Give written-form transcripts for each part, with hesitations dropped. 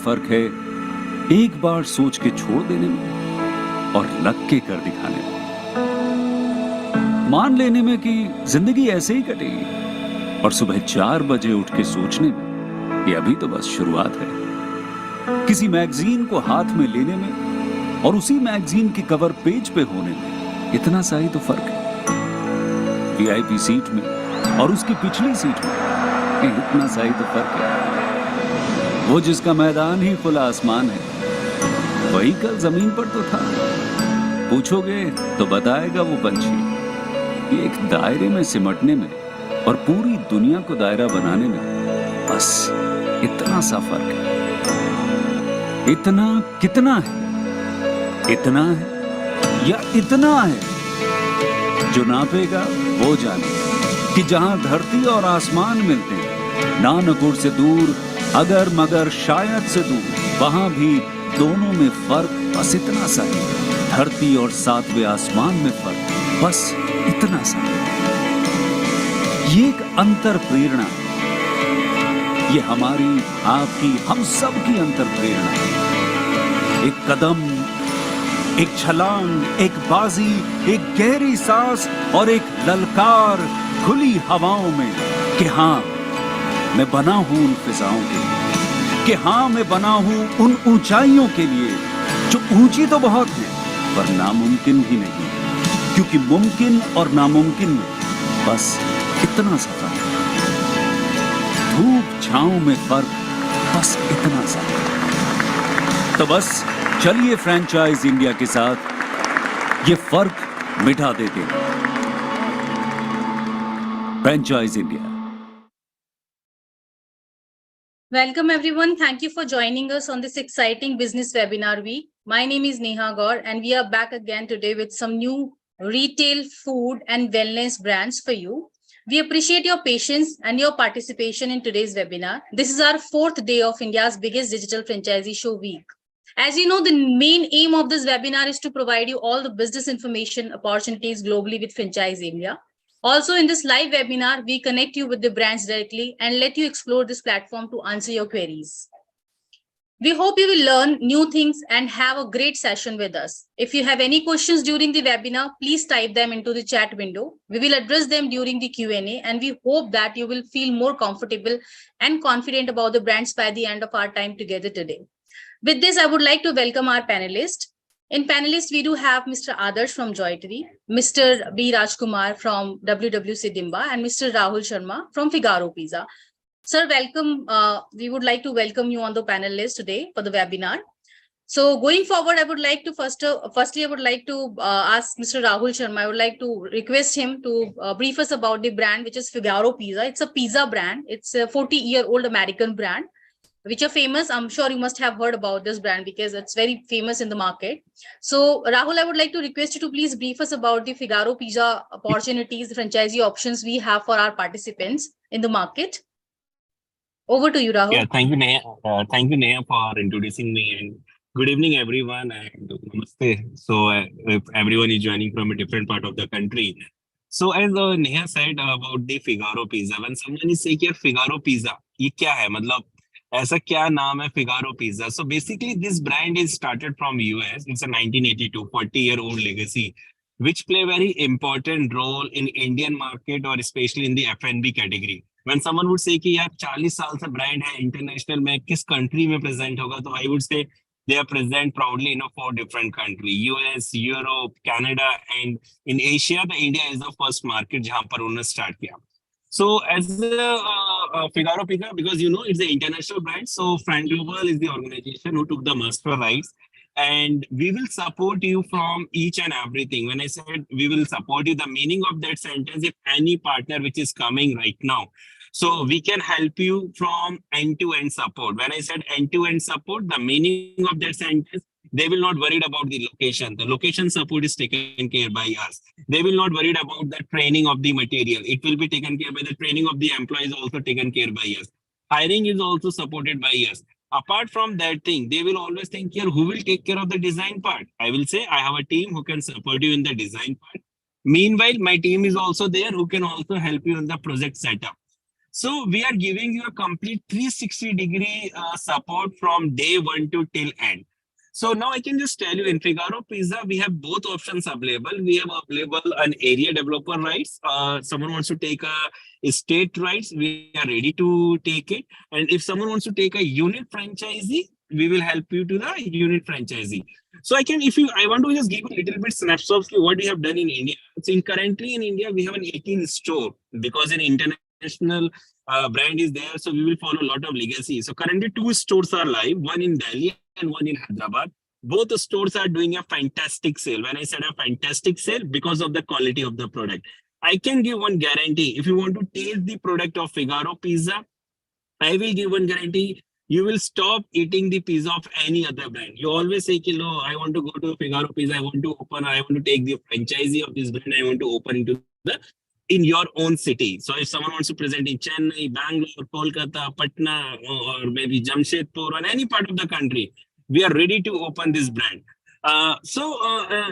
फर्क है एक बार सोच के छोड़ देने में और लग के कर दिखाने में। मान लेने में कि जिंदगी ऐसे ही कटेगी और सुबह 4 बजे उठ के सोचने में ये अभी तो बस शुरुआत है। किसी मैगजीन को हाथ में लेने में और उसी मैगजीन की कवर पेज पे होने में इतना सा ही तो फर्क है। वीआईपी सीट में और उसकी पिछली सीट में इतना सा ही तो फर्क है। वो जिसका मैदान ही खुला आसमान है वही कल जमीन पर तो था। पूछोगे तो बताएगा वो पंछी एक दायरे में सिमटने में और पूरी दुनिया को दायरा बनाने में बस इतना सा फर्क है। इतना कितना है? इतना है या इतना है? जो नापेगा वो जाने कि जहां धरती और आसमान मिलते हैं, नानपुर से दूर अगर मगर शायद से दूर, वहां भी दोनों में फर्क बस इतना सा है। धरती और 7वें आसमान में फर्क बस इतना सा। ये एक अंतर प्रेरणा है। ये हमारी, आपकी, हम सब की अंतर प्रेरणा है। एक कदम, एक छलांग, एक बाजी, एक गहरी सांस और एक ललकार खुली हवाओं में कि हाँ मैं बना हूं उन फिजाओं के लिए, कि हाँ मैं बना हूं उन ऊंचाइयों के लिए जो ऊंची तो बहुत है पर नामुमकिन भी नहीं, क्योंकि मुमकिन और नामुमकिन में बस इतना सा फर्क है। धूप छांव में फर्क बस इतना सा। तो बस चलिए फ्रेंचाइज इंडिया के साथ ये फर्क मिटा देते हैं। Franchise India. Welcome everyone. Thank you for joining us on this exciting business webinar week. My name is Neha Gaur and we are back again today with some new retail food and wellness brands for you. We appreciate your patience and your participation in today's webinar. This is our 4th day of India's biggest digital franchisee show week. As you know, the main aim of this webinar is to provide you all the business information opportunities globally with Franchise India. Also, in this live webinar, we connect you with the brands directly and let you explore this platform to answer your queries. We hope you will learn new things and have a great session with us. If you have any questions during the webinar, please type them into the chat window. We will address them during the Q&A, and we hope that you will feel more comfortable and confident about the brands by the end of our time together today. With this, I would like to welcome our panelists. In panelists, we do have Mr. Adarsh from 𝐁𝐸, Mr. B. Rajkumar from WWC Dimba, and Mr. Rahul Sharma from Figaro Pizza. Sir, welcome. We would like to welcome you on the panel list today for the webinar. So going forward, I would like to firstly, I would like to ask Mr. Rahul Sharma. I would like to request him to brief us about the brand, which is Figaro Pizza. It's a pizza brand. It's a 40-year-old American brand, which are famous. I'm sure you must have heard about this brand because it's very famous in the market. So Rahul, I would like to request you to please brief us about the Figaro Pizza opportunities, the franchisee options we have for our participants in the market. Over to you, Rahul. Yeah, thank you, Neha. Thank you, Neha, for introducing me. And good evening, everyone. And namaste. So if everyone is joining from a different part of the country. So as Neha said about the Figaro Pizza, when someone is saying Figaro Pizza, ये क्या है? मतलब ऐसा क्या नाम है Figaro Pizza? So basically, this brand is started from US. It's a 1982 40-year-old legacy, which play a very important role in Indian market or especially in the F&B category. When someone would say कि यार 40 साल से brand है international में किस country में present होगा, तो I would say they are present proudly in 4 different countries: US, Europe, Canada, and in Asia, the India is the first market जहाँ पर उन्होंने start किया. So as a Figaro Pizza, because you know it's an international brand, so Frank Global is the organization who took the master rights, and we will support you from each and everything. When I said we will support you, the meaning of that sentence, if any partner which is coming right now, so we can help you from end-to-end support. When I said end-to-end support, the meaning of that sentence, they will not worried about the location. The location support is taken care by us. They will not worried about the training of the material. It will be taken care by the training of the employees, also taken care by us. Hiring is also supported by us. Apart from that thing, they will always think here, who will take care of the design part? I will say I have a team who can support you in the design part. Meanwhile, my team is also there who can also help you in the project setup. So we are giving you a complete 360-degree support from day one to till end. So now I can just tell you in Figaro Pizza, we have both options available. We have available an area developer rights. Someone wants to take a state rights, we are ready to take it. And if someone wants to take a unit franchisee, we will help you to the unit franchisee. So I want to just give a little bit snapshots of what we have done in India. So currently in India, we have an 18 store because in international brand is there. So we will follow a lot of legacy. So currently 2 stores are live, one in Delhi and one in Hyderabad. Both the stores are doing a fantastic sale. When I said a fantastic sale, because of the quality of the product. I can give one guarantee. If you want to taste the product of Figaro Pizza, I will give one guarantee. You will stop eating the pizza of any other brand. You always say, no, I want to go to Figaro Pizza. I want to take the franchisee of this brand. I want to open into in your own city. So if someone wants to present in Chennai, Bangalore, Kolkata, Patna, or maybe Jamshedpur, or any part of the country, we are ready to open this brand.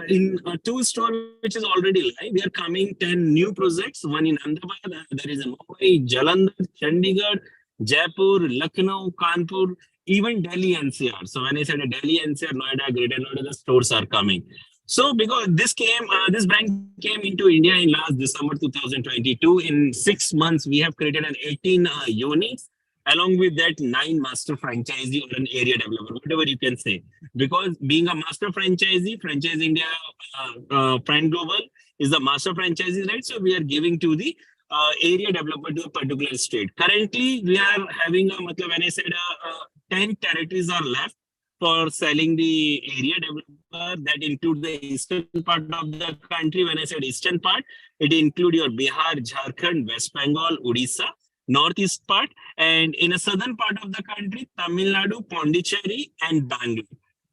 In 2 stores, which is already live, we are coming 10 new projects. One in Ahmedabad, there is a Mumbai, Jalandhar, Chandigarh, Jaipur, Lucknow, Kanpur, even Delhi NCR. So when I said Delhi NCR, Noida, Greater Noida, the stores are coming. So because this brand came into India in last December 2022. In 6 months, we have created an 18 units. Along with that, 9 master franchisee or an area developer, whatever you can say. Because being a master franchisee, Franchise India, Prime Global is the master franchisee, right? So we are giving to the area developer to a particular state. Currently, we are having when I said 10 territories are left for selling the area developer. That includes the eastern part of the country. When I said eastern part, it includes your Bihar, Jharkhand, West Bengal, Odisha, northeast part, and in a southern part of the country, Tamil Nadu, Pondicherry, and Bangalore.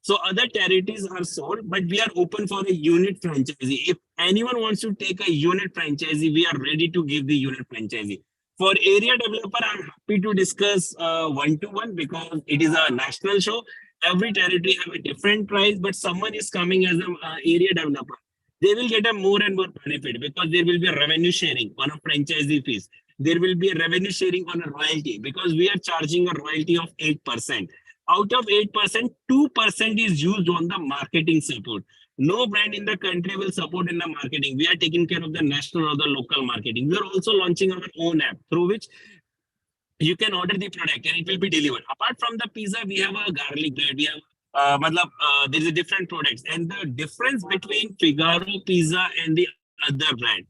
So other territories are sold, but we are open for a unit franchisee. If anyone wants to take a unit franchisee, we are ready to give the unit franchisee. For area developer, I'm happy to discuss one-to-one because it is a national show. Every territory have a different price, but someone is coming as an area developer. They will get a more and more benefit because there will be a revenue sharing on a franchisee fees. There will be a revenue sharing on a royalty because we are charging a royalty of 8%. Out of 8%, 2% is used on the marketing support. No brand in the country will support in the marketing. We are taking care of the national or the local marketing. We are also launching our own app through which you can order the product and it will be delivered. Apart from the pizza, we have a garlic bread. We have there's a different products. And the difference between Figaro Pizza and the other brand,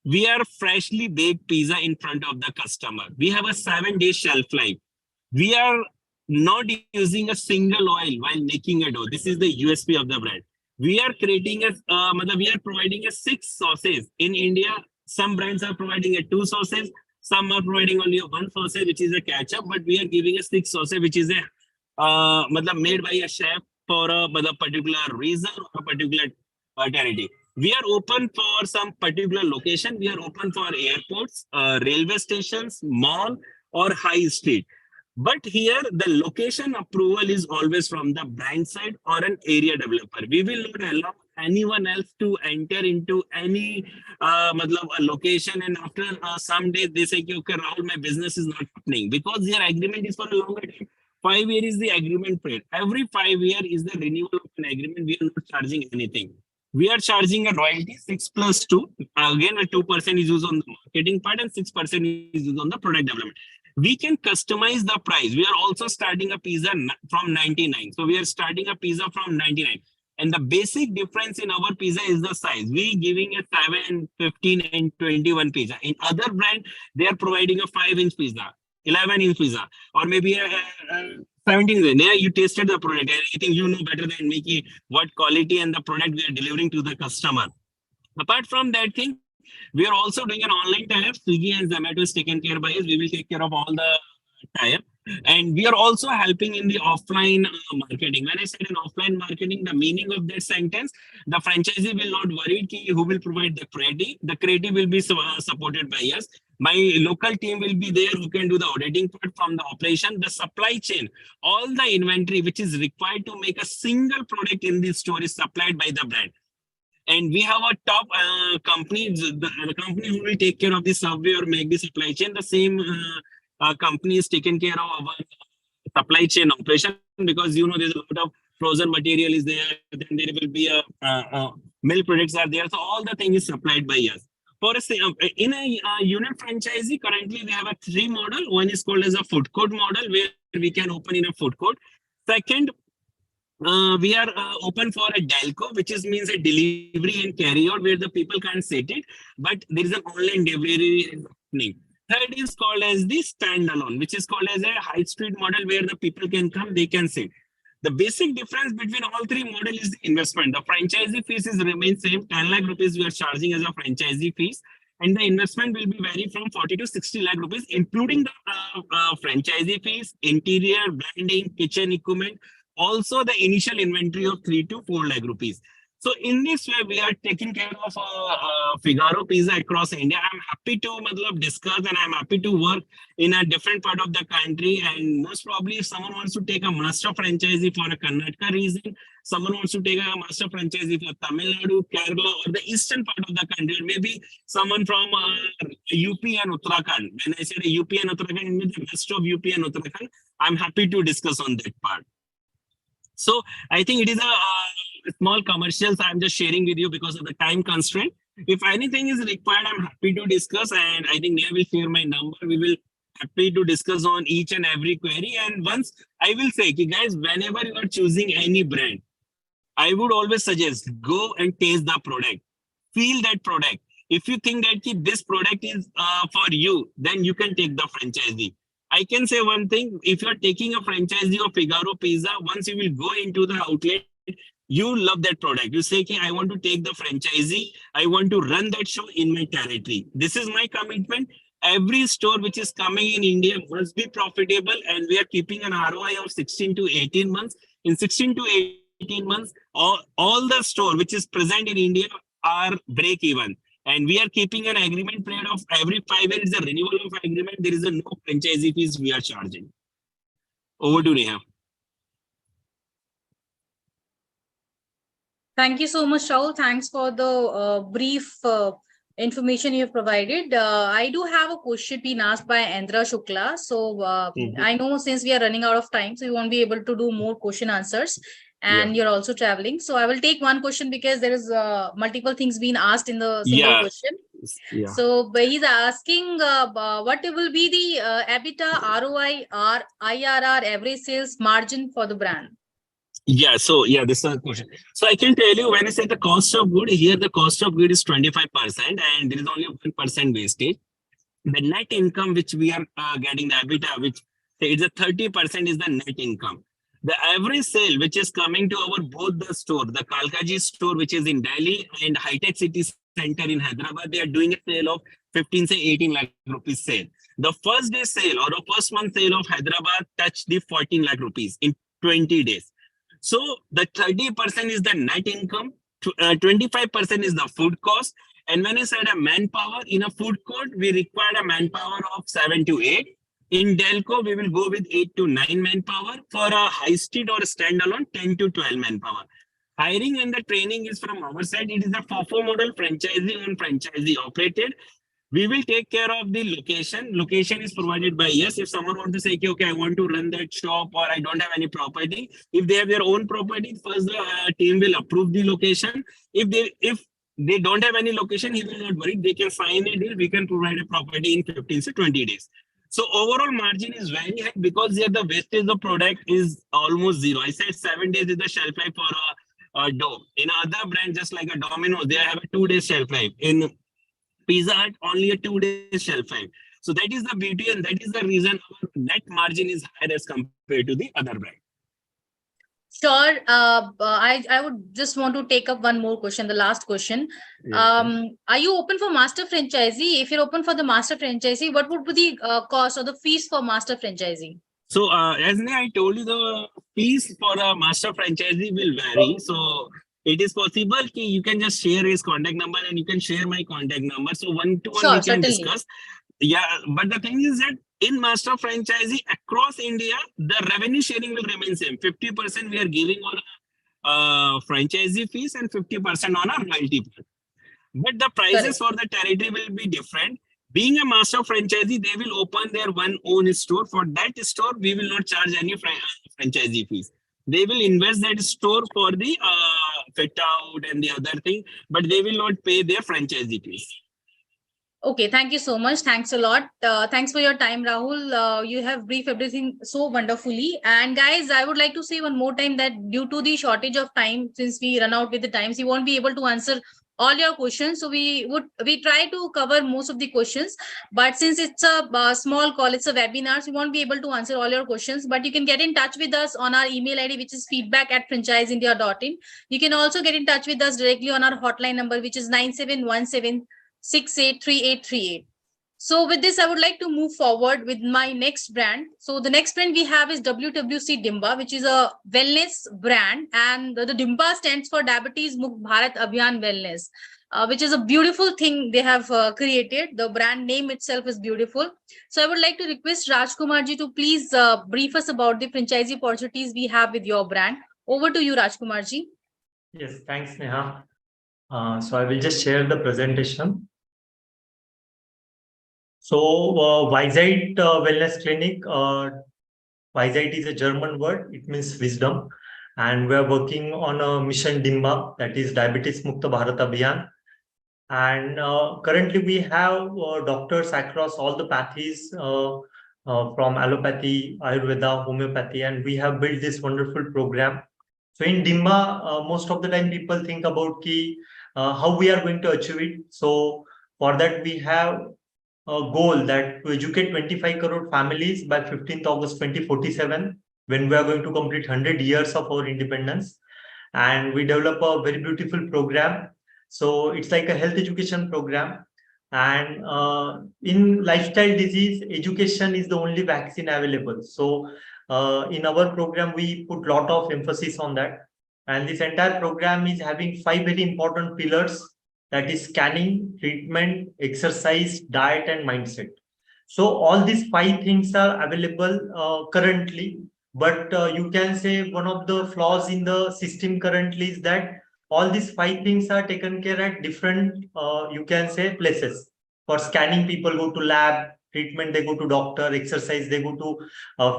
we are freshly baked pizza in front of the customer. We have a 7-day shelf life. We are not using a single oil while making a dough. This is the USP of the brand. We are creating we are providing 6 sauces. In India, some brands are providing 2 sauces. Some are providing only 1 sauce, which is a ketchup, but we are giving 6 sauces, which is made by a chef for a particular reason or a particular territory. We are open for some particular location. We are open for airports, railway stations, mall, or high street. But here, the location approval is always from the brand side or an area developer. We will not allow anyone else to enter into any a location, and after some days they say, okay, Rahul, my business is not happening because their agreement is for a longer time. 5 years is the agreement period. Every 5 years is the renewal of an agreement. We are not charging anything. We are charging a royalty 6 plus 2. Again, 2% is used on the marketing part and 6% is used on the product development. We can customize the price. We are also starting a pizza from 99. So we are starting a pizza from 99. And the basic difference in our pizza is the size. We giving a 7, 15, and 21 pizza. In other brand, they are providing a 5-inch pizza, 11-inch pizza, or maybe a 17. There you tasted the product. I think you know better than me what quality and the product we are delivering to the customer. Apart from that thing, we are also doing an online tie-up. Swiggy and Zomato is taken care by us. We will take care of all the tie-up. And we are also helping in the offline marketing. When I said in offline marketing, the meaning of that sentence, the franchisee will not worry who will provide the creative. The creative will be supported by us. My local team will be there who can do the auditing part from the operation, the supply chain, all the inventory which is required to make a single product in this store is supplied by the brand. And we have a top company, the company who will take care of the subway or make the supply chain. The same company is taken care of our supply chain operation, because there's a lot of frozen material is there. Then there will be milk products are there. So all the thing is supplied by us. In a unit franchisee, currently we have a 3 model. One is called as a food court model, where we can open in a food court. Second, we are open for a Delco, which means a delivery and carry out, where the people can't set it, but there is an online delivery happening. Third is called as the standalone, which is called as a high street model, where the people can come, they can sit. The basic difference between all 3 models is the investment. The franchisee fees is remain same. 10 lakh rupees we are charging as a franchisee fees, and the investment will be vary from 40 to 60 lakh rupees, including the franchisee fees, interior, branding, kitchen equipment, also the initial inventory of 3 to 4 lakh rupees. So in this way, we are taking care of Figaro Pizza across India. I'm happy to discuss, and I'm happy to work in a different part of the country. And most probably, if someone wants to take a master franchisee for a Karnataka region, someone wants to take a master franchisee for Tamil Nadu, Kerala, or the eastern part of the country, or maybe someone from UP and Uttarakhand. When I said UP and Uttarakhand, it means the rest of UP and Uttarakhand. I'm happy to discuss on that part. So I think it is a small commercials I'm just sharing with you because of the time constraint. If anything is required, I'm happy to discuss, and I think Neha will share my number. We will happy to discuss on each and every query. And once I will say, guys, whenever you are choosing any brand, I would always suggest go and taste the product, feel that product. If you think that this product is for you, then you can take the franchisee. I can say one thing, if you're taking a franchisee of Figaro Pizza, once you will go into the outlet, you love that product. You say, okay, I want to take the franchisee. I want to run that show in my territory. This is my commitment. Every store which is coming in India must be profitable, and we are keeping an ROI of 16 to 18 months. In 16 to 18 months, all the store which is present in India are break even. And we are keeping an agreement period of every 5 years, a renewal of agreement. There is no franchisee fees we are charging. Over to Neha. Thank you so much, Rahul. Thanks for the brief information you have provided. I do have a question being asked by Andra Shukla. So I know since we are running out of time, so you won't be able to do more question answers. And you're also traveling. So I will take one question because there is multiple things being asked in the single question. So he's asking what will be the EBITDA, ROI, or IRR, average sales margin for the brand? This is a question. So I can tell you, when I say the cost of good, here the cost of good is 25%, and there is only 1% wastage. The net income which we are getting, the EBITDA, which it's a 30% is the net income. The average sale which is coming to our both the store, the Kalkaji store which is in Delhi and High Tech City Center in Hyderabad, they are doing a sale of 15 to 18 lakh rupees sale. The first day sale or the first month sale of Hyderabad touched the 14 lakh rupees in 20 days. So the 30% is the net income, 25% is the food cost. And when I said a manpower, in a food court, we require a manpower of 7 to 8. In Delco, we will go with 8 to 9 manpower. For a high street or a standalone, 10 to 12 manpower. Hiring and the training is from our side. It is a FOFO model, franchisee owned, franchisee operated. We will take care of the location. Location is provided by us. If someone wants to say, okay, I want to run that shop, or I don't have any property. If they have their own property, first the team will approve the location. If they don't have any location, he will not worry. They can sign a deal. We can provide a property in 15 to 20 days. So overall margin is very high because here the wastage of product is almost zero. I said 7 days is the shelf life for a dough. In other brands, just like a Domino's, they have a 2 day shelf life. In Pizza Hut, only a 2 day shelf life. So that is the beauty, and that is the reason our net margin is higher as compared to the other brand. Sure. I would just want to take up one more question, the last question. Are you open for master franchisee? If you're open for the master franchisee, what would be the cost or the fees for master franchisee? So as I told you, the fees for a master franchisee will vary. So it is possible that you can just share his contact number and you can share my contact number. So one-to-one we can discuss. Yeah, but the thing is that in master franchisee across India, the revenue sharing will remain same. 50% we are giving on franchisee fees and 50% on our royalty part. But the prices for the territory will be different. Being a master franchisee, they will open their own store. For that store, we will not charge any franchisee fees. They will invest that store for the fit out and the other thing, but they will not pay their franchisee fees. Okay, thank you so much. Thanks a lot. Thanks for your time, Rahul. You have briefed everything so wonderfully. And guys, I would like to say one more time that due to the shortage of time, since we run out with the times, we won't be able to answer all your questions. So we try to cover most of the questions. But since it's a small call, it's a webinar, so we won't be able to answer all your questions. But you can get in touch with us on our email ID, which is feedback@franchiseindia.in. You can also get in touch with us directly on our hotline number, which is 9717683838. So with this, I would like to move forward with my next brand. So the next brand we have is WWC Dimba, which is a wellness brand. And the Dimba stands for Diabetes Mukt Bharat Abhiyan Wellness, which is a beautiful thing they have created. The brand name itself is beautiful. So I would like to request Rajkumar ji to please brief us about the franchisee opportunities we have with your brand. Over to you, Rajkumar ji. Yes, thanks, Neha. So I will just share the presentation. So 𝐻𝐳𝐰 Wellness Clinic, 𝐻𝐳𝐰 is a German word. It means wisdom. And we are working on a mission Dimba, that is Diabetes Mukt Bharat Abhiyan. And currently we have doctors across all the pathies from allopathy, Ayurveda, homeopathy, and we have built this wonderful program. So in Dimba, most of the time people think about how we are going to achieve it. So for that, we have a goal that to educate 25 crore families by 15th August 2047, when we are going to complete 100 years of our independence. And we develop a very beautiful program. So it's like a health education program. And in lifestyle disease, education is the only vaccine available. So in our program, we put a lot of emphasis on that. And this entire program is having 5 very important pillars, that is scanning, treatment, exercise, diet, and mindset. So all these 5 things are available currently, but you can say one of the flaws in the system currently is that all these 5 things are taken care at different, you can say, places. For scanning, people go to lab, treatment, they go to doctor, exercise, they go to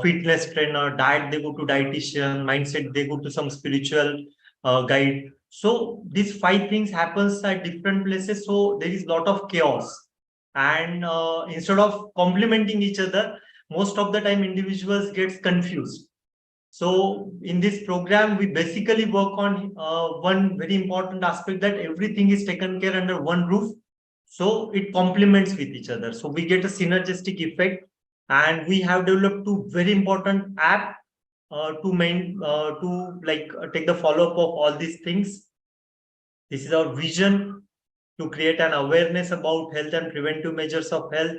fitness trainer, diet, they go to dietitian, mindset, they go to some spiritual guide. So these 5 things happens at different places. So there is a lot of chaos. And instead of complementing each other, most of the time individuals gets confused. So in this program, we basically work on one very important aspect, that everything is taken care under one roof. So it complements with each other. So we get a synergistic effect, and we have developed 2 very important apps to take the follow-up of all these things. This is our vision, to create an awareness about health and preventive measures of health.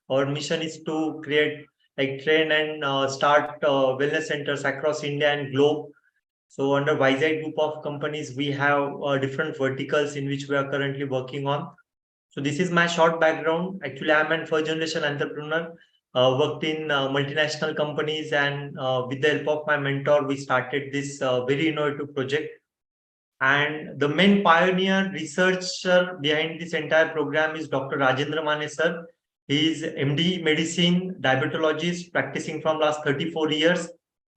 Our mission is to create, train and start wellness centers across India and globe. So under 𝐻𝐳𝐰 group of companies, we have different verticals in which we are currently working on. So this is my short background. Actually, I'm a first generation entrepreneur, worked in multinational companies, and with the help of my mentor, we started this very innovative project. And the main pioneer researcher behind this entire program is Dr. Rajendra Mane sir. He is MD medicine, diabetologist, practicing from last 34 years.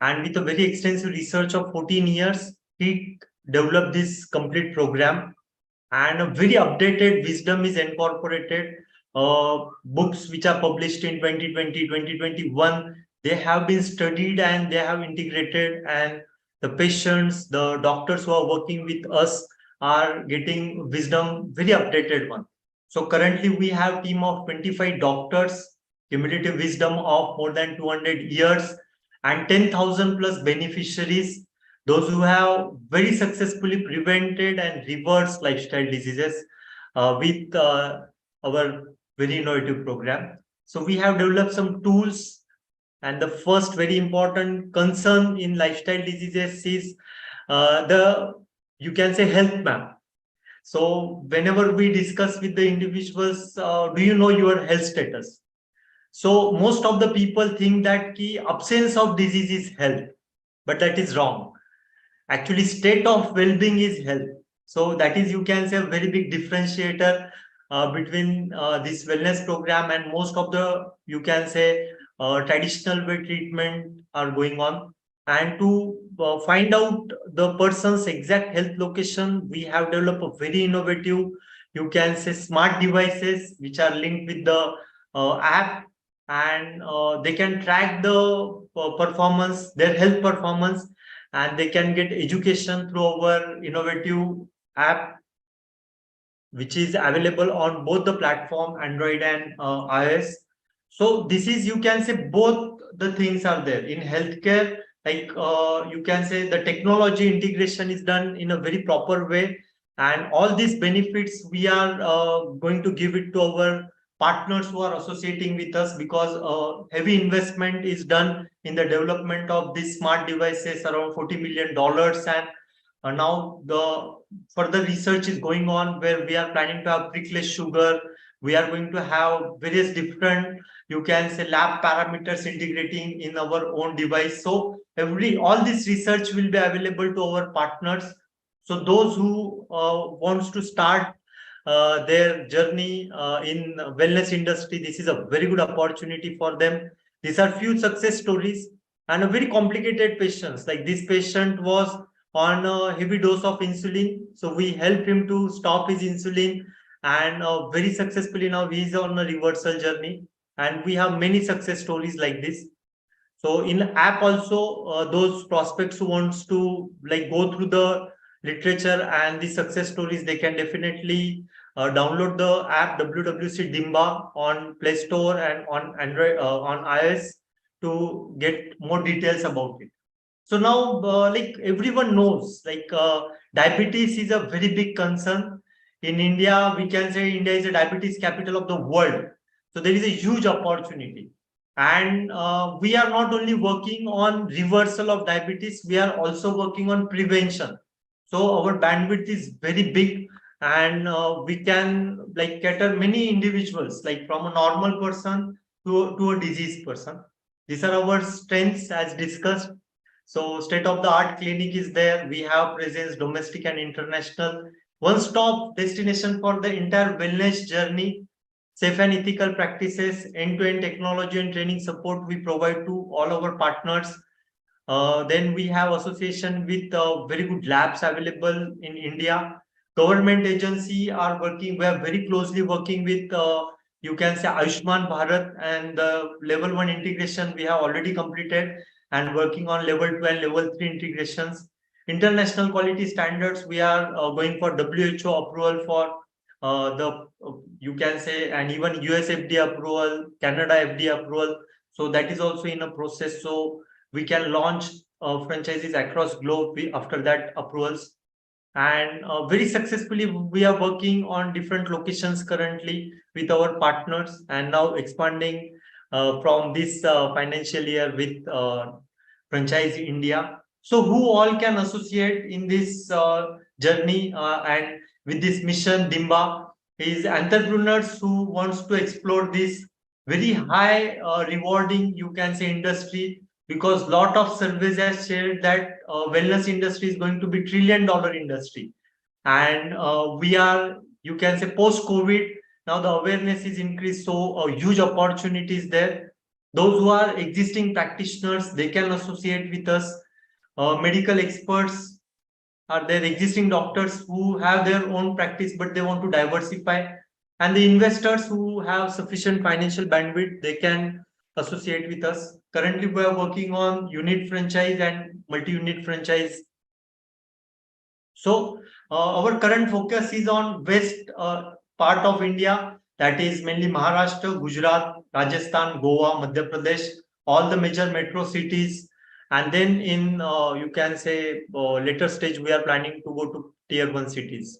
And with a very extensive research of 14 years, he developed this complete program. And a very updated wisdom is incorporated. Books which are published in 2020, 2021, they have been studied and they have integrated, and the patients, the doctors who are working with us are getting wisdom, very updated one. So currently we have a team of 25 doctors, cumulative wisdom of more than 200 years, and 10,000 plus beneficiaries, those who have very successfully prevented and reversed lifestyle diseases with our very innovative program. So we have developed some tools. And the first very important concern in lifestyle diseases is you can say, health map. So whenever we discuss with the individuals, do you know your health status? So most of the people think that the absence of disease is health, but that is wrong. actually state of well-being is health. So that is, you can say, a very big differentiator between this wellness program and most of the, you can say, traditional way treatment are going on. And to find out the person's exact health location, we have developed a very innovative, you can say, smart devices which are linked with the app, and they can track the performance, their health performance, and they can get education through our innovative app, which is available on both the platform Android and iOS. So this is, you can say, both the things are there in healthcare. Like you can say the technology integration is done in a very proper way, and all these benefits we are going to give it to our partners who are associating with us, because heavy investment is done in the development of these smart devices, around $40 million, and now the further research is going on where we are planning to have prickless sugar. We are going to have various different, you can say, lab parameters integrating in our own device. So all this research will be available to our partners. So those who wants to start their journey in wellness industry, this is a very good opportunity for them. These are few success stories and a very complicated patients. Like this patient was on a heavy dose of insulin, so we helped him to stop his insulin, and very successfully now he is on a reversal journey, and we have many success stories like this. So in app also, those prospects who wants to like go through the literature and the success stories, they can definitely download the app WWC Dimba on Play Store and on Android, on iOS, to get more details about it. So now, like everyone knows, like diabetes is a very big concern in India. We can say India is a diabetes capital of the world. So there is a huge opportunity, and we are not only working on reversal of diabetes, we are also working on prevention. So our bandwidth is very big, and we can like cater many individuals, like from a normal person to a diseased person. These are our strengths as discussed. So state-of-the-art clinic is there. We have presence domestic and international. One-stop destination for the entire wellness journey. Safe and ethical practices, end-to-end technology and training support we provide to all our partners. Then we have association with very good labs available in India. Government agency are working. We are very closely working with you can say Ayushman Bharat, and the level 1 integration we have already completed, and working on level 2 and level 3 integrations. International quality standards, we are going for WHO approval for you can say, and even US FDA approval, Canada FDA approval. So that is also in a process. So we can launch franchises across globe after that approvals. And very successfully we are working on different locations currently with our partners, and now expanding from this financial year with Franchise India. So who all can associate in this journey and with this mission Dimba is entrepreneurs who wants to explore this very high rewarding, you can say, industry, because lot of surveys have shared that wellness industry is going to be $1 trillion industry. And we are, you can say, post-COVID, now the awareness is increased, so a huge opportunity is there. Those who are existing practitioners, they can associate with us. Medical experts are there, existing doctors who have their own practice but they want to diversify, and the investors who have sufficient financial bandwidth, they can associate with us. Currently we are working on unit franchise and multi-unit franchise. So our current focus is on west part of India, that is mainly Maharashtra, Gujarat, Rajasthan, Goa, Madhya Pradesh, all the major metro cities. And then in you can say later stage we are planning to go to tier 1 cities.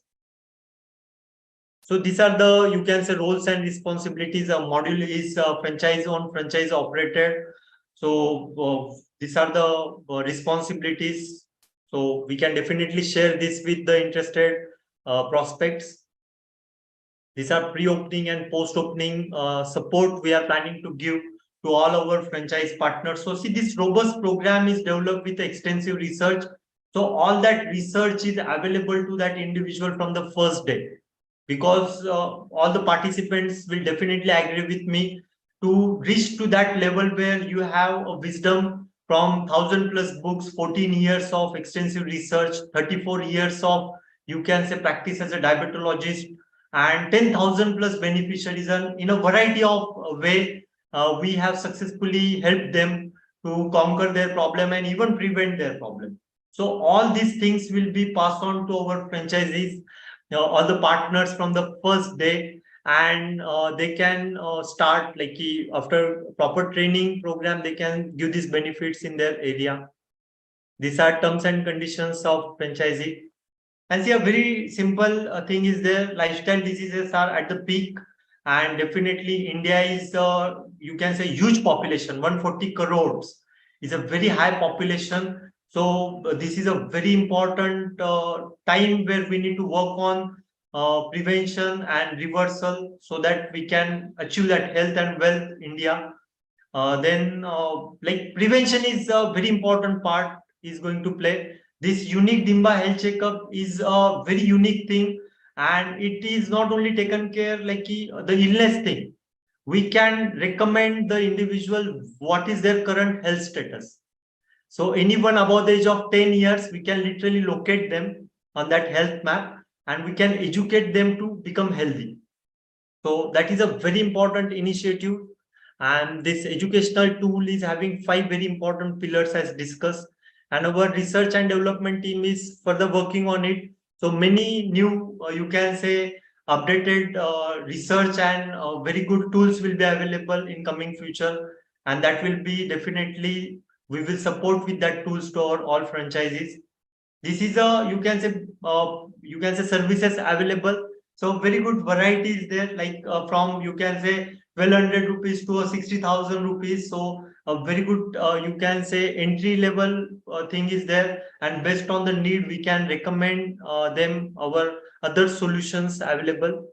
So these are the, you can say, roles and responsibilities. A module is franchise owned, franchise operated. So these are the responsibilities. So we can definitely share this with the interested prospects. These are pre-opening and post-opening support we are planning to give to all our franchise partners. So see, this robust program is developed with extensive research So all that research is available to that individual from the first day, because all the participants will definitely agree with me, to reach to that level where you have a wisdom from 1,000+ books, 14 years of extensive research, 34 years of, you can say, practice as a diabetologist, and 10,000+ beneficiaries, and in a variety of way we have successfully helped them to conquer their problem and even prevent their problem. So all these things will be passed on to our franchisees, all the partners from the first day, and they can start, like, after proper training program, they can give these benefits in their area. These are terms and conditions of franchisee. And see, a very simple thing is there: lifestyle diseases are at the peak, and definitely India is, you can say, huge population. 140 crores is a very high population. So this is a very important time where we need to work on prevention and reversal, so that we can achieve that health and wealth India. Then like, prevention is a very important part is going to play. This unique Dimba health checkup is a very unique thing, and it is not only taken care, like, the illness thing. We can recommend the individual what is their current health status. So anyone above the age of 10 years, we can literally locate them on that health map, and we can educate them to become healthy. So that is a very important initiative. And this educational tool is having 5 very important pillars as discussed. And our research and development team is further working on it. So many new, you can say, updated research and very good tools will be available in coming future. And that will be definitely, we will support with that tools to our all franchises. This is a, you can say, services available. So very good variety is there, like from, you can say, 1,200 rupees to 60,000 rupees. So a very good, you can say, entry level thing is there, and based on the need, we can recommend them our other solutions available.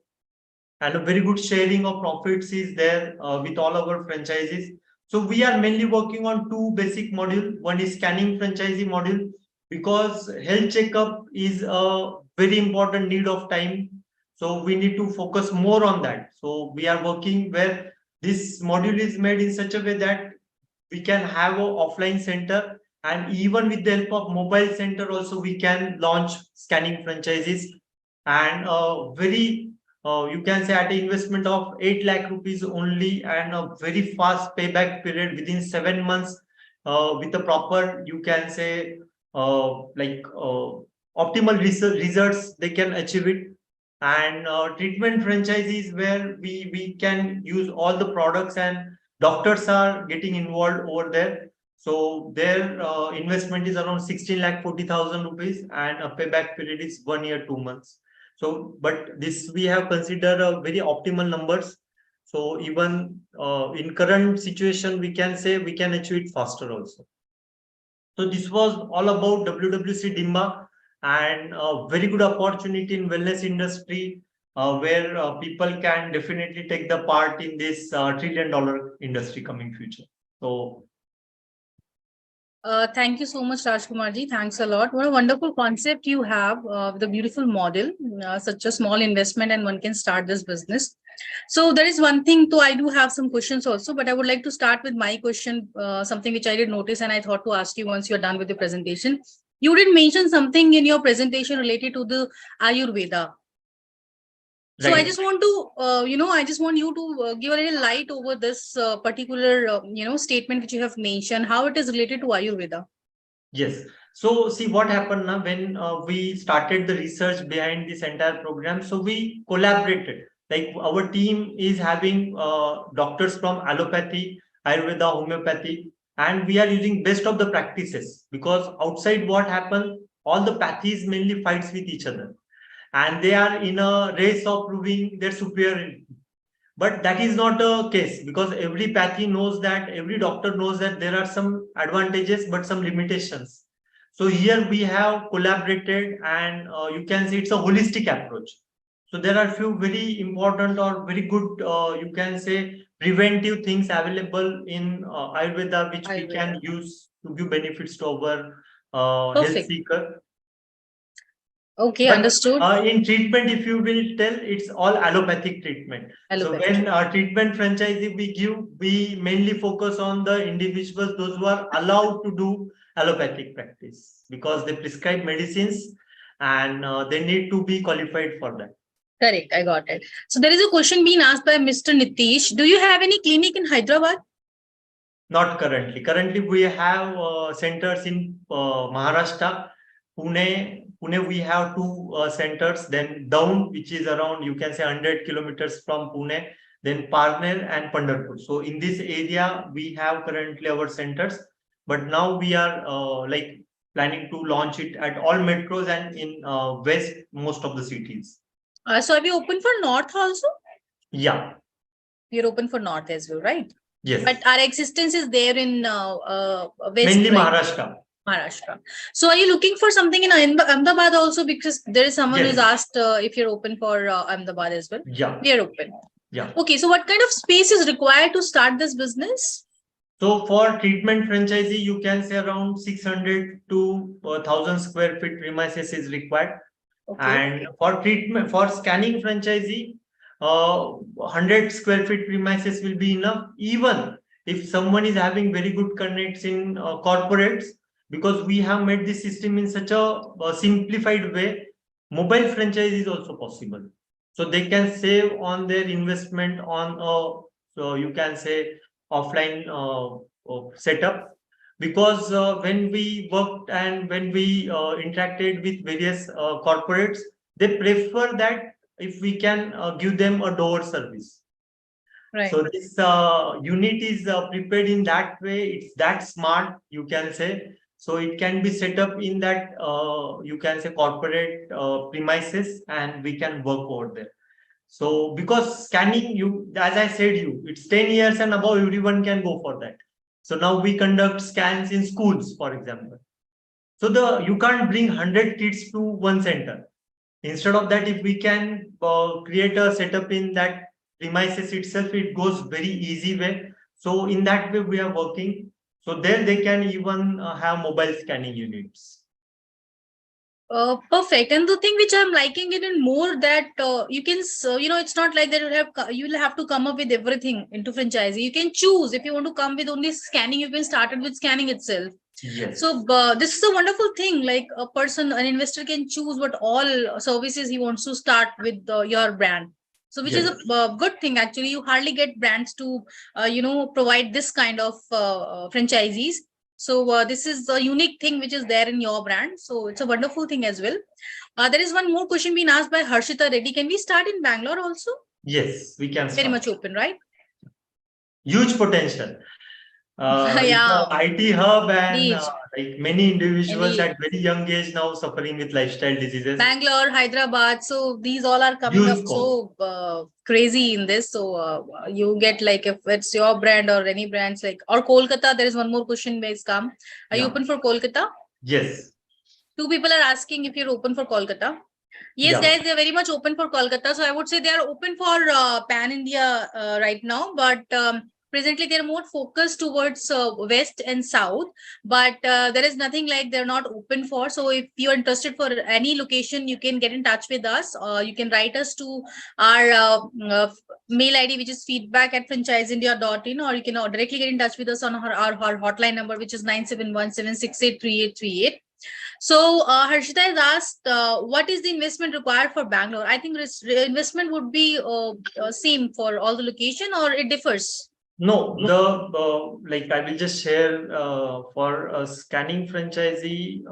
And a very good sharing of profits is there with all our franchises. So we are mainly working on 2 basic module. One is scanning franchisee module, because health checkup is a very important need of time. So we need to focus more on that. So we are working where this module is made in such a way that we can have an offline center, and even with the help of mobile center also we can launch scanning franchises. And very, you can say, at an investment of 8 lakh rupees only, and a very fast payback period within 7 months, with a proper, you can say, optimal results, they can achieve it. And treatment franchises, where we can use all the products, and doctors are getting involved over there. So their investment is around 16,40,000 rupees, and a payback period is 1 year 2 months. So, but this we have considered a very optimal numbers. So even in current situation, we can say we can achieve it faster also. So this was all about WWC Dimba, and a very good opportunity in wellness industry, where people can definitely take the part in this $1 trillion industry coming future. So thank you so much, Rajkumar ji. Thanks a lot. What a wonderful concept you have, the beautiful model, such a small investment and one can start this business. So there is one thing, though I do have some questions also, but I would like to start with my question, something which I did notice and I thought to ask you once you're done with the presentation. You did mention something in your presentation related to the Ayurveda. So I just want to, I just want you to give a little light over this particular, statement which you have mentioned, how it is related to Ayurveda. Yes. So see what happened now when we started the research behind this entire program. So we collaborated. Like, our team is having doctors from allopathy, Ayurveda, homeopathy, and we are using best of the practices, because outside what happened, all the pathies mainly fights with each other, and they are in a race of proving their superiority. But that is not a case, because every pathy knows that, every doctor knows that there are some advantages but some limitations. So here we have collaborated, and you can see it's a holistic approach. So there are few very important or very good, you can say, preventive things available in Ayurveda, which we can use to give benefits to our health Perfect. seeker. Okay, But understood. in treatment, if you will tell, it's all allopathic treatment. Allopathic. So when our treatment franchisee we give, we mainly focus on the individuals, those who are allowed to do allopathic practice, because they prescribe medicines and they need to be qualified for that. Correct, I got it. So there is a question being asked by Mr. Nitish. Do you have any clinic in Hyderabad? Not currently. Currently, we have centers in Maharashtra, Pune. Pune, we have two centers. Then Daun, which is around, you can say, 100 kilometers from Pune. Then Parner and Pandharpur. So in this area, we have currently our centers. But now we are like planning to launch it at all metros and in west, most of the cities. So are we open for North also? Yeah. We're open for North as well, right? Yes. But our existence is there in West. Mainly right? Maharashtra. Maharashtra. So are you looking for something in Ahmedabad also? Because there is someone Yes. who's asked if you're open for Ahmedabad as well. Yeah. We are open. Yeah. Okay, so what kind of space is required to start this business? So for treatment franchisee, you can say around 600 to 1,000 square feet premises is required. Okay. And for treatment, for scanning franchisee, 100 square feet premises will be enough. Even if someone is having very good connects in corporates, because we have made this system in such a simplified way, mobile franchise is also possible. So they can save on their investment on so you can say offline setup, because when we worked and when we interacted with various corporates, they prefer that if we can give them a door service. Right. So this unit is prepared in that way. It's that smart, you can say. So it can be set up in that you can say corporate premises, and we can work over there. So because scanning, you, as I said, it's 10 years and above, everyone can go for that. So now we conduct scans in schools, for example. So you can't bring 100 kids to one center. Instead of that, if we can create a setup in that premises itself, it goes very easy way. So in that way, we are working. So there they can even have mobile scanning units. Perfect. And the thing which I'm liking it in more that you can, it's not like that you will have to come up with everything into franchisee. You can choose if you want to come with only scanning. You can start it with scanning itself. Yes. So this is a wonderful thing. Like an investor can choose what all services he wants to start with your brand. So which is a good thing. Actually, you hardly get brands to provide this kind of franchisees. So this is a unique thing which is there in your brand. So it's a wonderful thing as well. There is one more question being asked by Harshita Reddy. Can we start in Bangalore also? Yes, we can start. Very much open, right? Huge potential. Yeah. It's an IT hub, and like many individuals at very young age now suffering with lifestyle diseases. Bangalore, Hyderabad, so these all are coming Huge up so crazy in this. So you get like if it's your brand or any brands like or Kolkata. There is one more question may come. Are you open for Kolkata? Yes. 2 people are asking if you're open for Kolkata. Yes, guys, they're very much open for Kolkata. So I would say they are open for Pan India right now, but presently they're more focused towards west and south, but there is nothing like they're not open for. So if you're interested for any location, you can get in touch with us. You can write us to our mail ID, which is feedback@franchiseindia.in, or you can directly get in touch with us on our hotline number, which is 9717683838. So Harshita has asked, what is the investment required for Bangalore? I think investment would be same for all the location, or it differs. No, like I will just share for a scanning franchisee.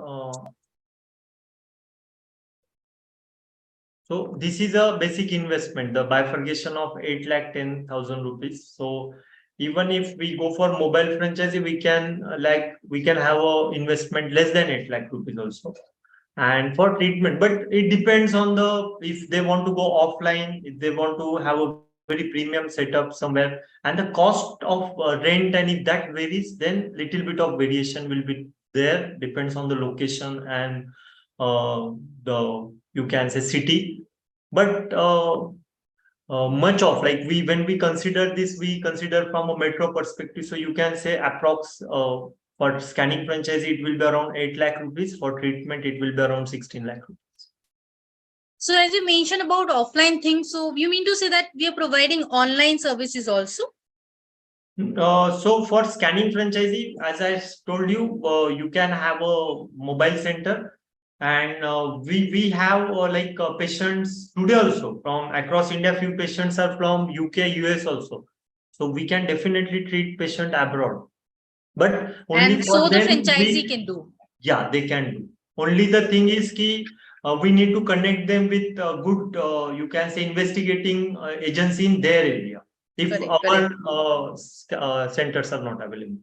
So this is a basic investment, the bifurcation of 8,10,000 rupees. So even if we go for mobile franchisee, we can have a investment less than 8 lakh rupees also. And for treatment, but it depends on if they want to go offline, if they want to have a very premium setup somewhere, and the cost of rent, and if that varies, then little bit of variation will be there, depends on the location and you can say city. But much of when we consider this, we consider from a metro perspective, so you can say approx For scanning franchise, it will be around 8 lakh rupees. For treatment, it will be around 16 lakh rupees. So as you mentioned about offline things, so you mean to say that we are providing online services also? So for scanning franchisee, as I told you, you can have a mobile center, and we have patients today also from across India. Few patients are from UK, US also, so we can definitely treat patient abroad. But only And for so the them, franchisee can do. yeah, they can do. Only the thing is we need to connect them with good, you can say, investigating agency in their area. If Correct. our centers are not available,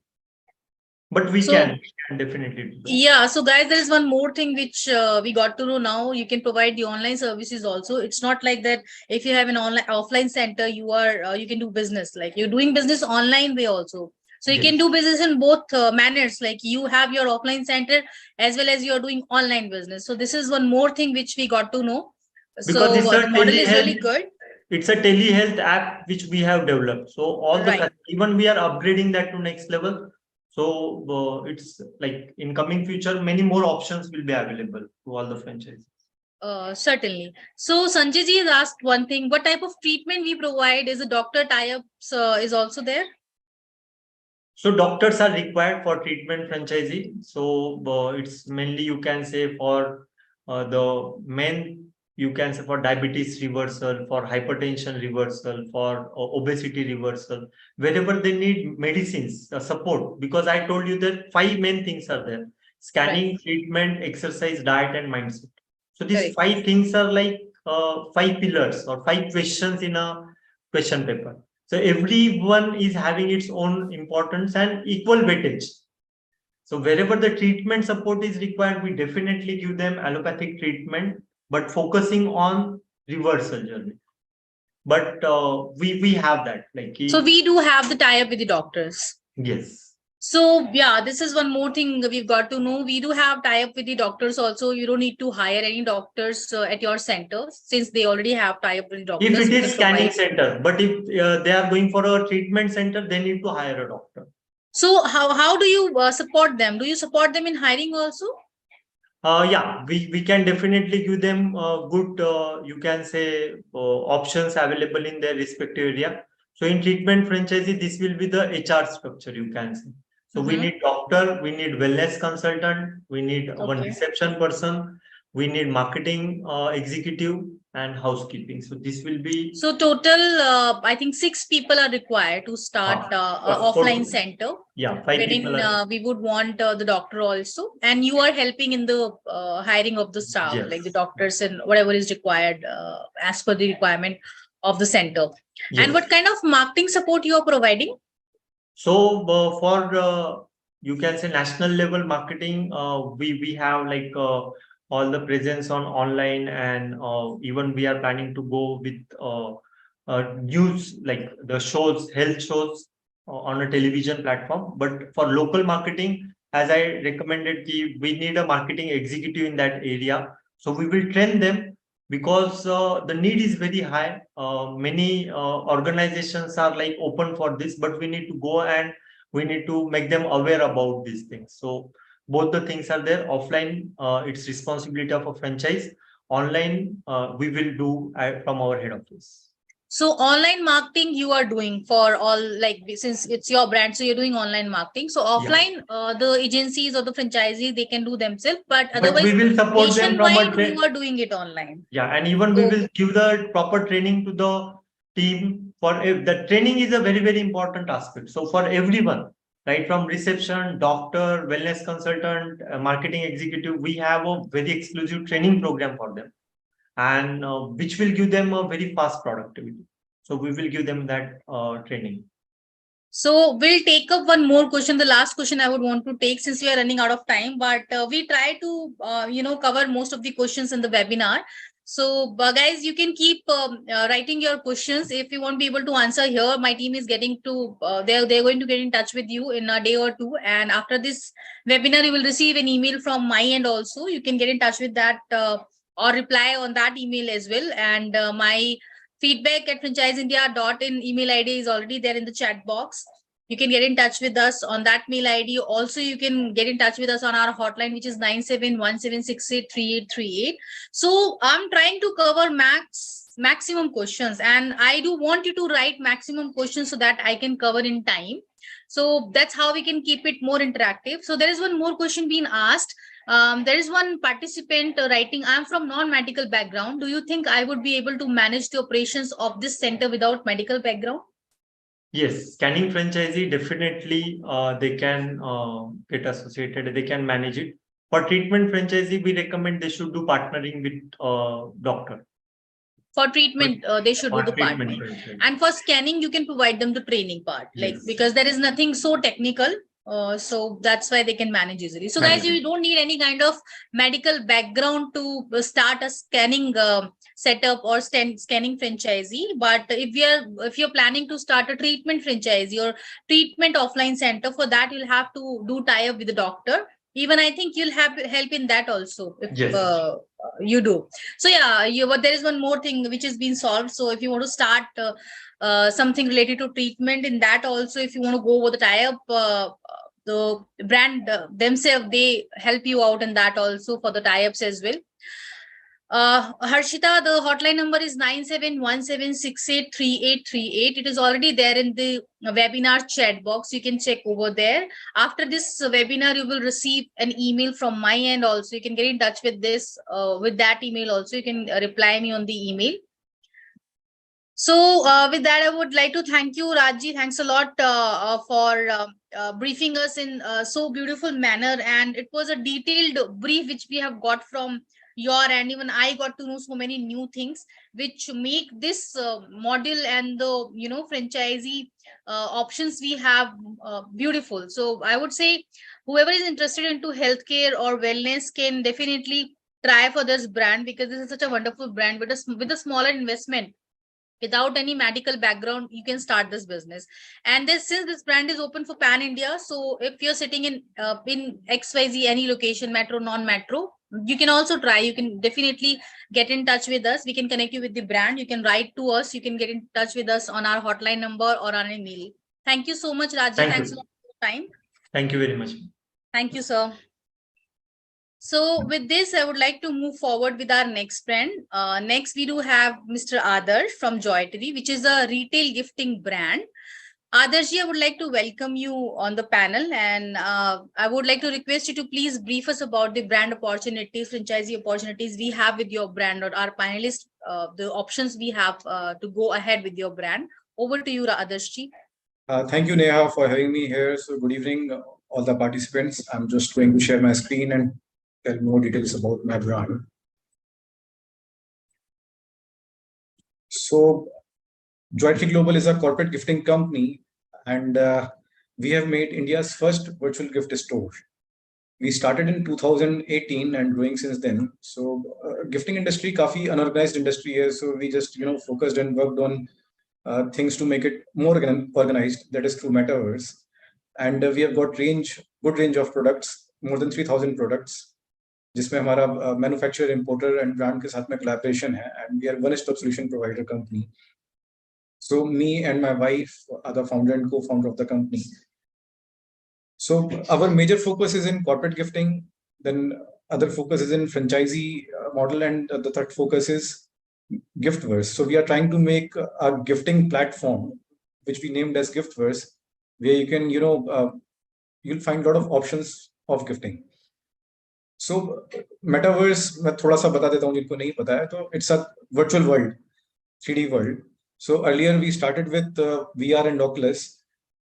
but we So- can definitely do that. Yeah, so guys, there is one more thing which we got to know now. You can provide the online services also. It's not like that if you have an online offline center, you are you can do business, like you're doing business online way also. So you can Yes. do business in both manners, like you have your offline center as well as you're doing online business. So this is one more thing which we got to know. Because So it's a the model is really telehealth, good. it's a telehealth app which we have developed. So all Right. even we are upgrading that to next level. So it's like in coming future, many more options will be available to all the franchises. Certainly. So Sanjay ji has asked one thing: what type of treatment we provide? Is a doctor tie-ups is also there? So doctors are required for treatment franchisee. So it's mainly, you can say, for the men, you can say for diabetes reversal, for hypertension reversal, for obesity reversal, wherever they need medicines support. Because I told you that 5 main things are there: scanning, treatment, exercise, diet, and mindset. So these Correct. 5 things are like 5 pillars or 5 questions in a question paper. So everyone is having its own importance and equal weightage. So wherever the treatment support is required, we definitely give them allopathic treatment, but focusing on reversal journey. But we have that. So we do have the tie-up with the doctors. Yes. So yeah, this is one more thing we've got to know. We do have tie-up with the doctors also. You don't need to hire any doctors at your center, since they already have tie-up with the doctors. If it You is can scanning provide. center, but if they are going for a treatment center, they need to hire a doctor. So how do you support them? Do you support them in hiring also? Yeah, we can definitely give them good, you can say, options available in their respective area. So in treatment franchisee, this will be the HR structure, you can say. So we need doctor, we need wellness consultant, we need one reception person, we need marketing executive, and housekeeping. So this will be. So total, I think 6 people are required to start offline center. Yeah, 5 people are. We would want the doctor also, and you are helping in the hiring of the staff, Yes. like the doctors and whatever is required as per the requirement of the center. Yes. And what kind of marketing support you are providing? So for you can say national level marketing, we have like all the presence on online, and even we are planning to go with news, like the shows, health shows on a television platform. But for local marketing, as I recommended, we need a marketing executive in that area. So we will train them, because the need is very high. Many organizations are like open for this, but we need to go and we need to make them aware about these things. So both the things are there. Offline, it's responsibility of a franchise. Online, we will do from our head office. So online marketing you are doing for all, like since it's your brand, so you're doing online marketing. So offline, the agencies or the franchisees, they can do themselves, but otherwise we will support them from nationwide you are doing it online. Yeah, and even we will give the proper training to the team. For the training is a very, very important aspect. So for everyone, right from reception, doctor, wellness consultant, marketing executive, we have a very exclusive training program for them, and which will give them a very fast productivity. So we will give them that training. So we'll take up one more question, the last question I would want to take, since we are running out of time, but we try to cover most of the questions in the webinar. So guys, you can keep writing your questions. If you won't be able to answer here, my team is getting to they're going to get in touch with you in a day or two, and after this webinar you will receive an email from my end also. You can get in touch with that or reply on that email as well, and my feedback@franchiseindia.in email ID is already there in the chat box. You can get in touch with us on that mail ID. Also, you can get in touch with us on our hotline, which is 9717683838. So I'm trying to cover maximum questions, and I do want you to write maximum questions so that I can cover in time. So that's how we can keep it more interactive. So there is one more question being asked. There is one participant writing, I'm from non-medical background. Do you think I would be able to manage the operations of this center without medical background? Yes, scanning franchisee, definitely they can get associated, they can manage it. For treatment franchisee, we recommend they should do partnering with doctor. For treatment, they should do the partnering. And for scanning, you can provide them the training part, like, Yes. because there is nothing so technical. So that's why they can manage easily. So guys, you don't need any kind of medical background to start a scanning setup or scanning franchisee. But if you're planning to start a treatment franchisee or treatment offline center, for that you'll have to do tie up with the doctor. Even I think you'll have help in that also if you do. So yeah, but there is one more thing which has been solved. So if you want to start something related to treatment, in that also, if you want to go over the tie-up, the brand themselves, they help you out in that also for the tie-ups as well. Harshita, the hotline number is 9717683838. It is already there in the webinar chat box. You can check over there. After this webinar, you will receive an email from my end also. You can get in touch with this, with that email also. You can reply me on the email. So with that, I would like to thank you, Rajji. Thanks a lot for briefing us in so beautiful manner. And it was a detailed brief which we have got from your end. Even I got to know so many new things which make this model and the franchisee options we have beautiful. So I would say whoever is interested into healthcare or wellness can definitely try for this brand, because this is such a wonderful brand with a smaller investment. Without any medical background, you can start this business. And since this brand is open for pan India, so if you're sitting in XYZ, any location, metro, non-metro, you can also try. You can definitely get in touch with us. We can connect you with the brand. You can write to us. You can get in touch with us on our hotline number or on email. Thank you so much, Rajji. Thanks a lot for your time. Thank you very much. Thank you, sir. So with this, I would like to move forward with our next brand. Next, we do have Mr. Adarsh from Joytery, which is a retail gifting brand. Adarshji, I would like to welcome you on the panel, and I would like to request you to please brief us about the brand opportunities, franchisee opportunities we have with your brand, or our panelists, the options we have to go ahead with your brand. Over to you, Adarshji. Thank you, Neha, for having me here. So good evening, all the participants. I'm just going to share my screen and tell more details about my brand. So Joytery Global is a corporate gifting company, and we have made India's first virtual gift store. We started in 2018 and growing since then. So gifting industry kafi unorganized industry is, so we just focused and worked on things to make it more organized, that is through metaverse. And we have got good range of products, more than 3,000 products, जिसमें हमारा manufacturer importer and brand के साथ में collaboration है, and we are one stop solution provider company. So me and my wife are the founder and co-founder of the company. So our major focus is in corporate gifting, then other focus is in franchisee model, and the third focus is Giftverse. So we are trying to make a gifting platform, which we named as Giftverse, where you can, you'll find a lot of options of gifting. So metaverse, मैं थोड़ा सा बता देता हूँ जिनको नहीं पता है, तो it's a virtual world, 3D world. So earlier we started with VR and Oculus,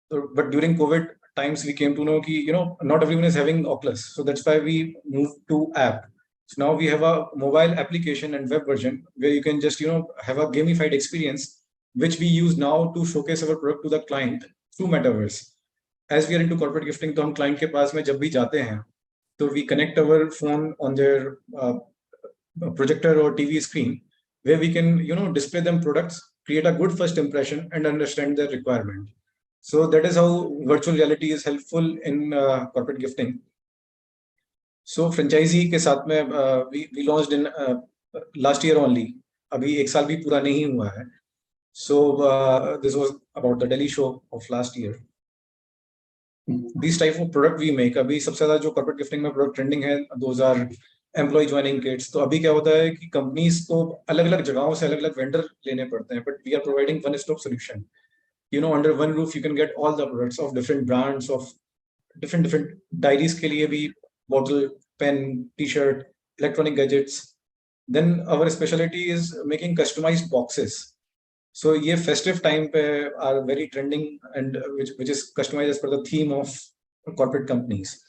but during COVID times we came to know that not everyone is having Oculus, so that's why we moved to app. So now we have a mobile application and web version where you can just have a gamified experience, which we use now to showcase our product to the client through metaverse. As we are into corporate gifting, तो हम client के पास में जब भी जाते हैं, so we connect our phone on their projector or TV screen, where we can display them products, create a good first impression, and understand their requirement. So that is how virtual reality is helpful in corporate gifting. So franchisee के साथ में we launched in last year only. अभी एक साल भी पूरा नहीं हुआ है. So this was about the Delhi show of last year. these type of product we make. अभी सबसे ज़्यादा जो corporate gifting में product trending है, those are employee joining kits. तो अभी क्या होता है कि companies को अलग-अलग जगहों से अलग-अलग vendor लेने पड़ते हैं, but we are providing one-stop solution. Under one roof you can get all the products of different brands, of different diaries के लिए भी, bottle, pen, t-shirt, electronic gadgets. Then our specialty is making customized boxes. So ये festive time पे are very trending, and which is customized as per the theme of corporate companies.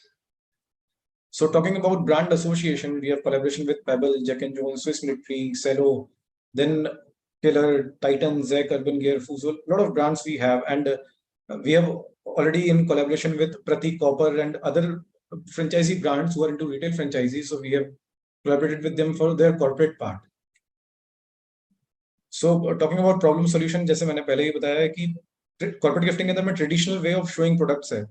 So talking about brand association, we have collaboration with Pebble, Jack and Jones, Swiss Military, Cello, then Killer, Titan, Zek, Urban Gear, Fuso. A lot of brands we have, and we have already in collaboration with Pratik Copper and other franchisee brands who are into retail franchisees. So we have collaborated with them for their corporate part. So talking about problem solution, जैसे मैंने पहले ही बताया कि corporate gifting के अंदर में traditional way of showing products है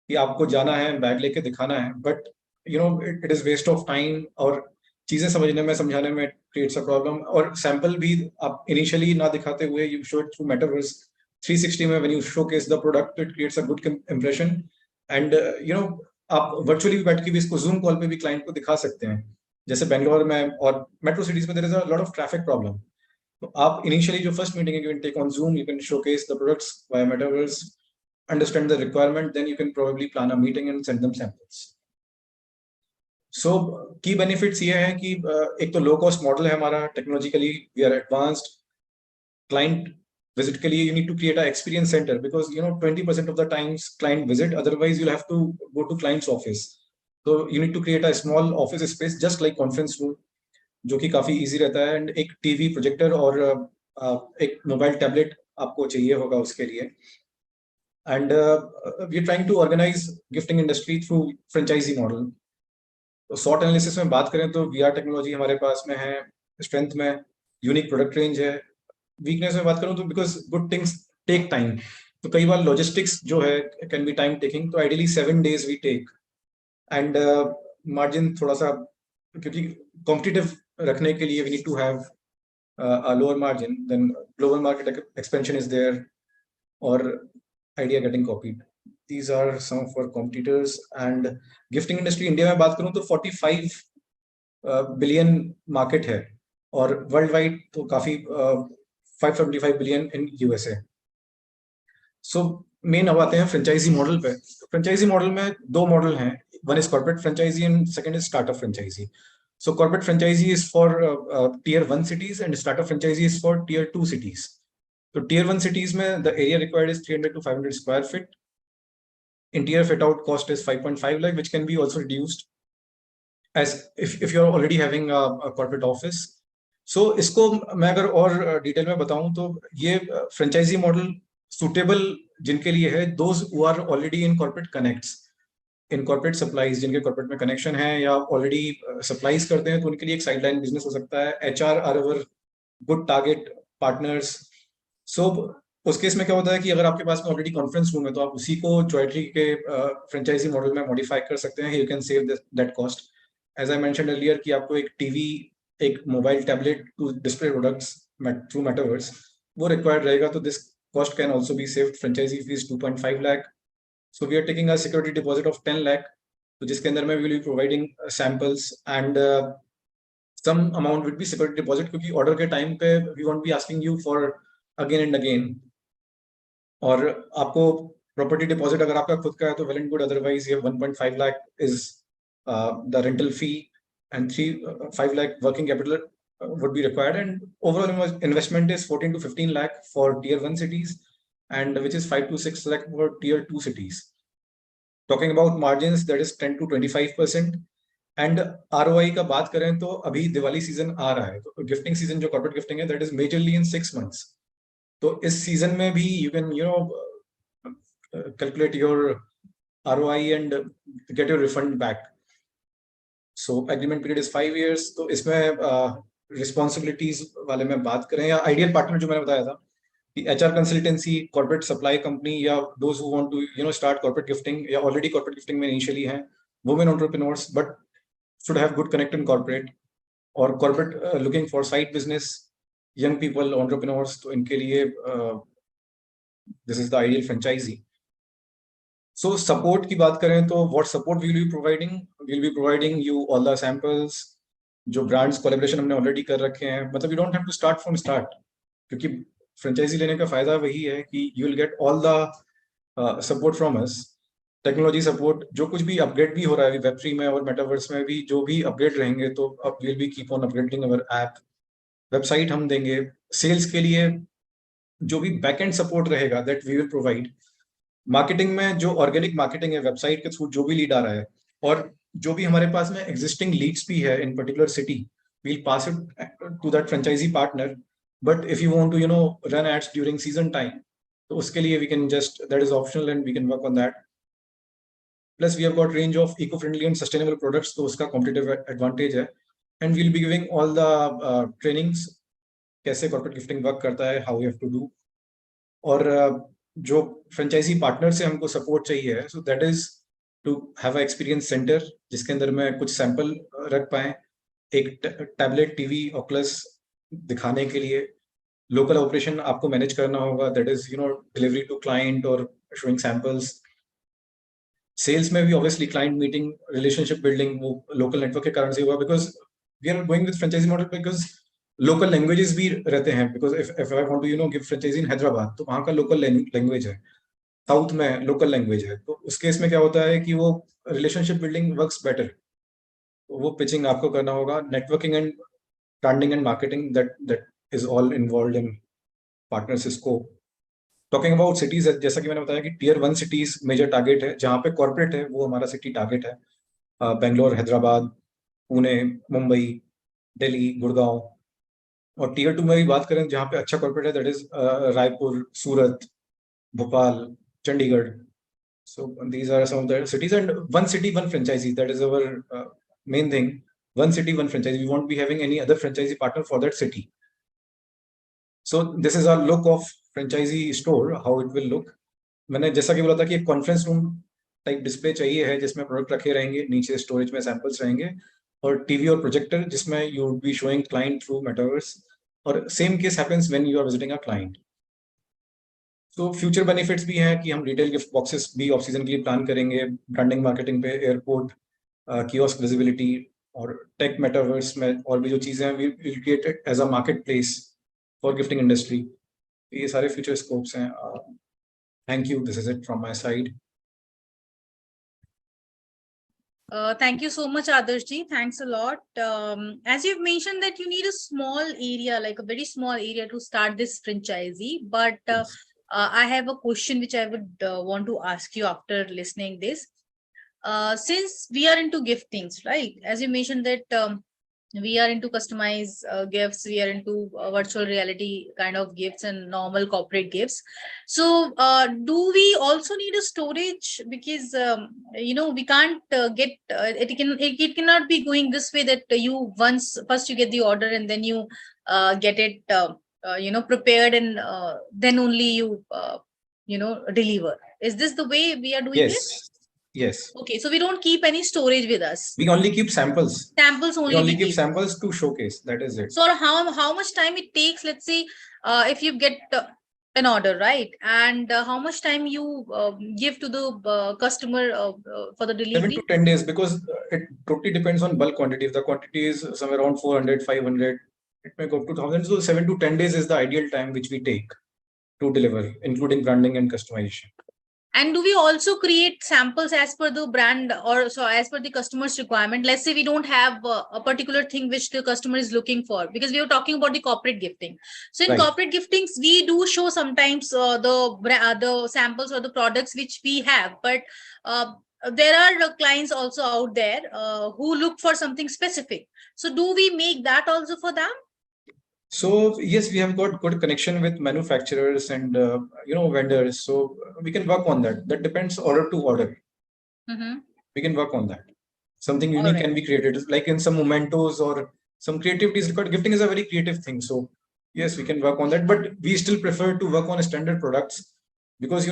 कि आपको जाना है, बैग लेके दिखाना है, but it is waste of time और चीजें समझने में समझाने में creates a problem. और sample भी आप initially ना दिखाते हुए you show it through metaverse 360 में when you showcase the product, it creates a good impression. And आप virtually भी बैठ के भी इसको Zoom call पे भी client को दिखा सकते हैं. जैसे बेंगलोर में और metro cities में there is a lot of traffic problem. तो आप initially जो first meeting है, you can take on Zoom, you can showcase the products via metaverse, understand the requirement, then you can probably plan a meeting and send them samples. So key benefits ये है कि एक तो low cost model है हमारा, technologically we are advanced. Client visit के लिए you need to create an experience center because 20% of the times client visit, otherwise you'll have to go to client's office. So you need to create a small office space just like conference room, जो कि काफी easy रहता है, and एक TV projector और एक mobile tablet आपको चाहिए होगा उसके लिए. And we're trying to organize gifting industry through franchisee model. तो SWOT analysis में बात करें तो VR technology हमारे पास में है, strength में unique product range है, weakness में बात करूं तो because good things take time. तो कई बार logistics जो है can be time taking, तो ideally 7 days we take. And margin थोड़ा सा क्योंकि competitive रखने के लिए we need to have a lower margin, then global market expansion is there or idea getting copied. These are some of our competitors. And gifting industry India में बात करूं तो 45 billion market है और worldwide तो काफी 575 billion in USA. So main अब आते हैं franchisee model पे. Franchisee model में दो model हैं. One is corporate franchisee and second is startup franchisee. So corporate franchisee is for tier 1 cities and startup franchisee is for tier 2 cities. So tier 1 cities में the area required is 300 to 500 square feet. Interior fit out cost is 5.5 lakh, which can be also reduced as if you're already having a corporate office. So इसको मैं अगर और detail में बताऊं तो ये franchisee model suitable जिनके लिए है, those who are already in corporate connects, in corporate supplies, जिनके corporate में connection है या already supplies करते हैं, तो उनके लिए एक sideline business हो सकता है. HR are our good target partners. So उस केस में क्या होता है कि अगर आपके पास में ऑलरेडी कॉन्फ्रेंस रूम है तो आप उसी को ज्वेलरी के फ्रेंचाइजी मॉडल में मॉडिफाई कर सकते हैं. You can save that cost. As I mentioned earlier कि आपको एक टीवी, एक mobile tablet to display products through metaverse वो रिक्वायर्ड रहेगा, तो this cost can also be saved. Franchise fees 2.5 lakh. So we are taking a security deposit of 10 lakh, तो जिसके अंदर में we will be providing samples and some amount will be security deposit, क्योंकि order के time पे we won't be asking you for again and again. और आपको property deposit अगर आपका खुद का है तो वेल एंड गुड, अदरवाइज ये 1.5 lakh is the rental fee and 5 lakh working capital would be required, and overall investment is 14 to 15 lakh for tier 1 cities and which is 5 to 6 lakh for tier 2 cities. Talking about margins, that is 10 to 25%. and ROI का बात करें तो अभी Diwali season आ रहा है, तो gifting season जो corporate gifting है that is majorly in 6 months. तो इस सीजन में भी you can calculate your ROI and get your refund back. So agreement period is 5 years. तो इसमें responsibilities वाले में बात करें या ideal partner जो मैंने बताया था कि HR consultancy, corporate supply company या those who want to start corporate gifting या already corporate gifting में initially हैं, women entrepreneurs but should have good connect in corporate, और corporate looking for side business, young people, entrepreneurs, तो इनके लिए this is the ideal franchisee. So support की बात करें तो what support we will be providing? We will be providing you all the samples. जो brands collaboration हमने already कर रखे हैं, मतलब you don't have to start from start, क्योंकि फ्रेंचाइजी लेने का फायदा वही है कि you will get all the support from us. Technology support, जो कुछ भी अपग्रेड भी हो रहा है वेब3 में और मेटावर्स में भी जो भी अपग्रेड रहेंगे, तो अब will be keep on upgrading our app, website हम देंगे। सेल्स के लिए जो भी बैकएंड सपोर्ट रहेगा that we will provide. Marketing में जो ऑर्गेनिक मार्केटिंग है वेबसाइट के थ्रू जो भी लीड आ रहा है, और जो भी हमारे पास में एग्जिस्टिंग लीड्स भी है in particular city, we will pass it to that franchise partner. But if you want to run ads during season time, तो उसके लिए we can just, that is optional and we can work on that. Plus we have got range of eco-friendly and sustainable products, तो उसका competitive advantage है। And we'll be giving all the trainings, कैसे corporate gifting work करता है, how we have to do। और जो franchisee partner से हमको support चाहिए है, so that is to have a experience center जिसके अंदर में कुछ sample रख पाएं, एक tablet, TV, Oculus दिखाने के लिए। Local operation आपको manage करना होगा, that is delivery to client और showing samples। सेल्स में भी obviously client meeting, relationship building वो लोकल नेटवर्क के कारण से हुआ, because we are going with franchisee model, because local languages भी रहते हैं। Because if I want to give franchisee in Hyderabad, तो वहाँ का लोकल लैंग्वेज है, साउथ में लोकल लैंग्वेज है, तो उस केस में क्या होता है कि वो रिलेशनशिप बिल्डिंग वर्क्स बेटर। वो पिचिंग आपको करना होगा, networking and branding and marketing, that is all involve in partners scope. Talking about cities, जैसा कि मैंने बताया कि टियर 1 सिटीज मेजर टारगेट है, जहाँ पे कॉर्पोरेट है वो हमारा सिटी टारगेट है। बेंगलोर, हैदराबाद, पुणे, मुंबई, दिल्ली, गुड़गांव। और टियर 2 में भी बात करें जहाँ पे अच्छा कॉर्पोरेट है, that is Raipur, Surat, Bhopal, Chandigarh. So these are some of the cities, and one city, one franchisee. That is our main thing. One city, one franchisee. We won't be having any other franchisee partner for that city. So this is our look of franchisee store, how it will look. मैंने जैसा कि बोला था कि एक conference room type display चाहिए है जिसमें प्रोडक्ट रखे रहेंगे, नीचे स्टोरेज में सैंपल्स रहेंगे, और टीवी और प्रोजेक्टर जिसमें you would be showing client through metaverse. और same case happens when you are visiting a client. तो फ्यूचर बेनिफिट्स भी हैं कि हम रिटेल गिफ्ट बॉक्सेस भी ऑफ सीजन के लिए प्लान करेंगे, ब्रांडिंग मार्केटिंग पे, एयरपोर्ट, कियोस्क विजिबिलिटी, और टेक मेटावर्स में और भी जो चीजें हैं, we will create it as a market place for gifting industry. ये सारे फ्यूचर स्कोप्स हैं। Thank you, this is it from my side. Thank you so much, Adarsh ji. Thanks a lot. As you've mentioned that you need a small area, like a very small area to start this franchisee. But I have a question which I would want to ask you after listening this. Since we are into giftings, right? As you mentioned that we are into customized gifts, we are into virtual reality kind of gifts and normal corporate gifts. So do we also need a storage? Because we can't get it cannot be going this way that you first you get the order and then you get it prepared and then only you deliver. Is this the way we are doing it? Yes. Okay, so we don't keep any storage with us. We only keep samples. Samples only. We only keep samples to showcase. That is it. So how much time it takes? Let's say if you get an order, right? And how much time you give to the customer for the delivery? 7 to 10 days, because it totally depends on bulk quantity. If the quantity is somewhere around 400, 500, it may go up to 1000. So 7 to 10 days is the ideal time which we take to deliver, including branding and customization. And do we also create samples as per the brand, or so as per the customer's requirement? Let's say we don't have a particular thing which the customer is looking for, because we were talking about the corporate gifting. So in corporate giftings, we do show sometimes the samples or the products which we have, but there are clients also out there who look for something specific. So do we make that also for them? So yes, we have got good connection with manufacturers and vendors, so we can work on that. That depends order to order. We can work on that. Something unique can be created, like in some mementos or some creativity is required. Gifting is a very creative thing, so yes, we can work on that. But we still prefer to work on standard products, because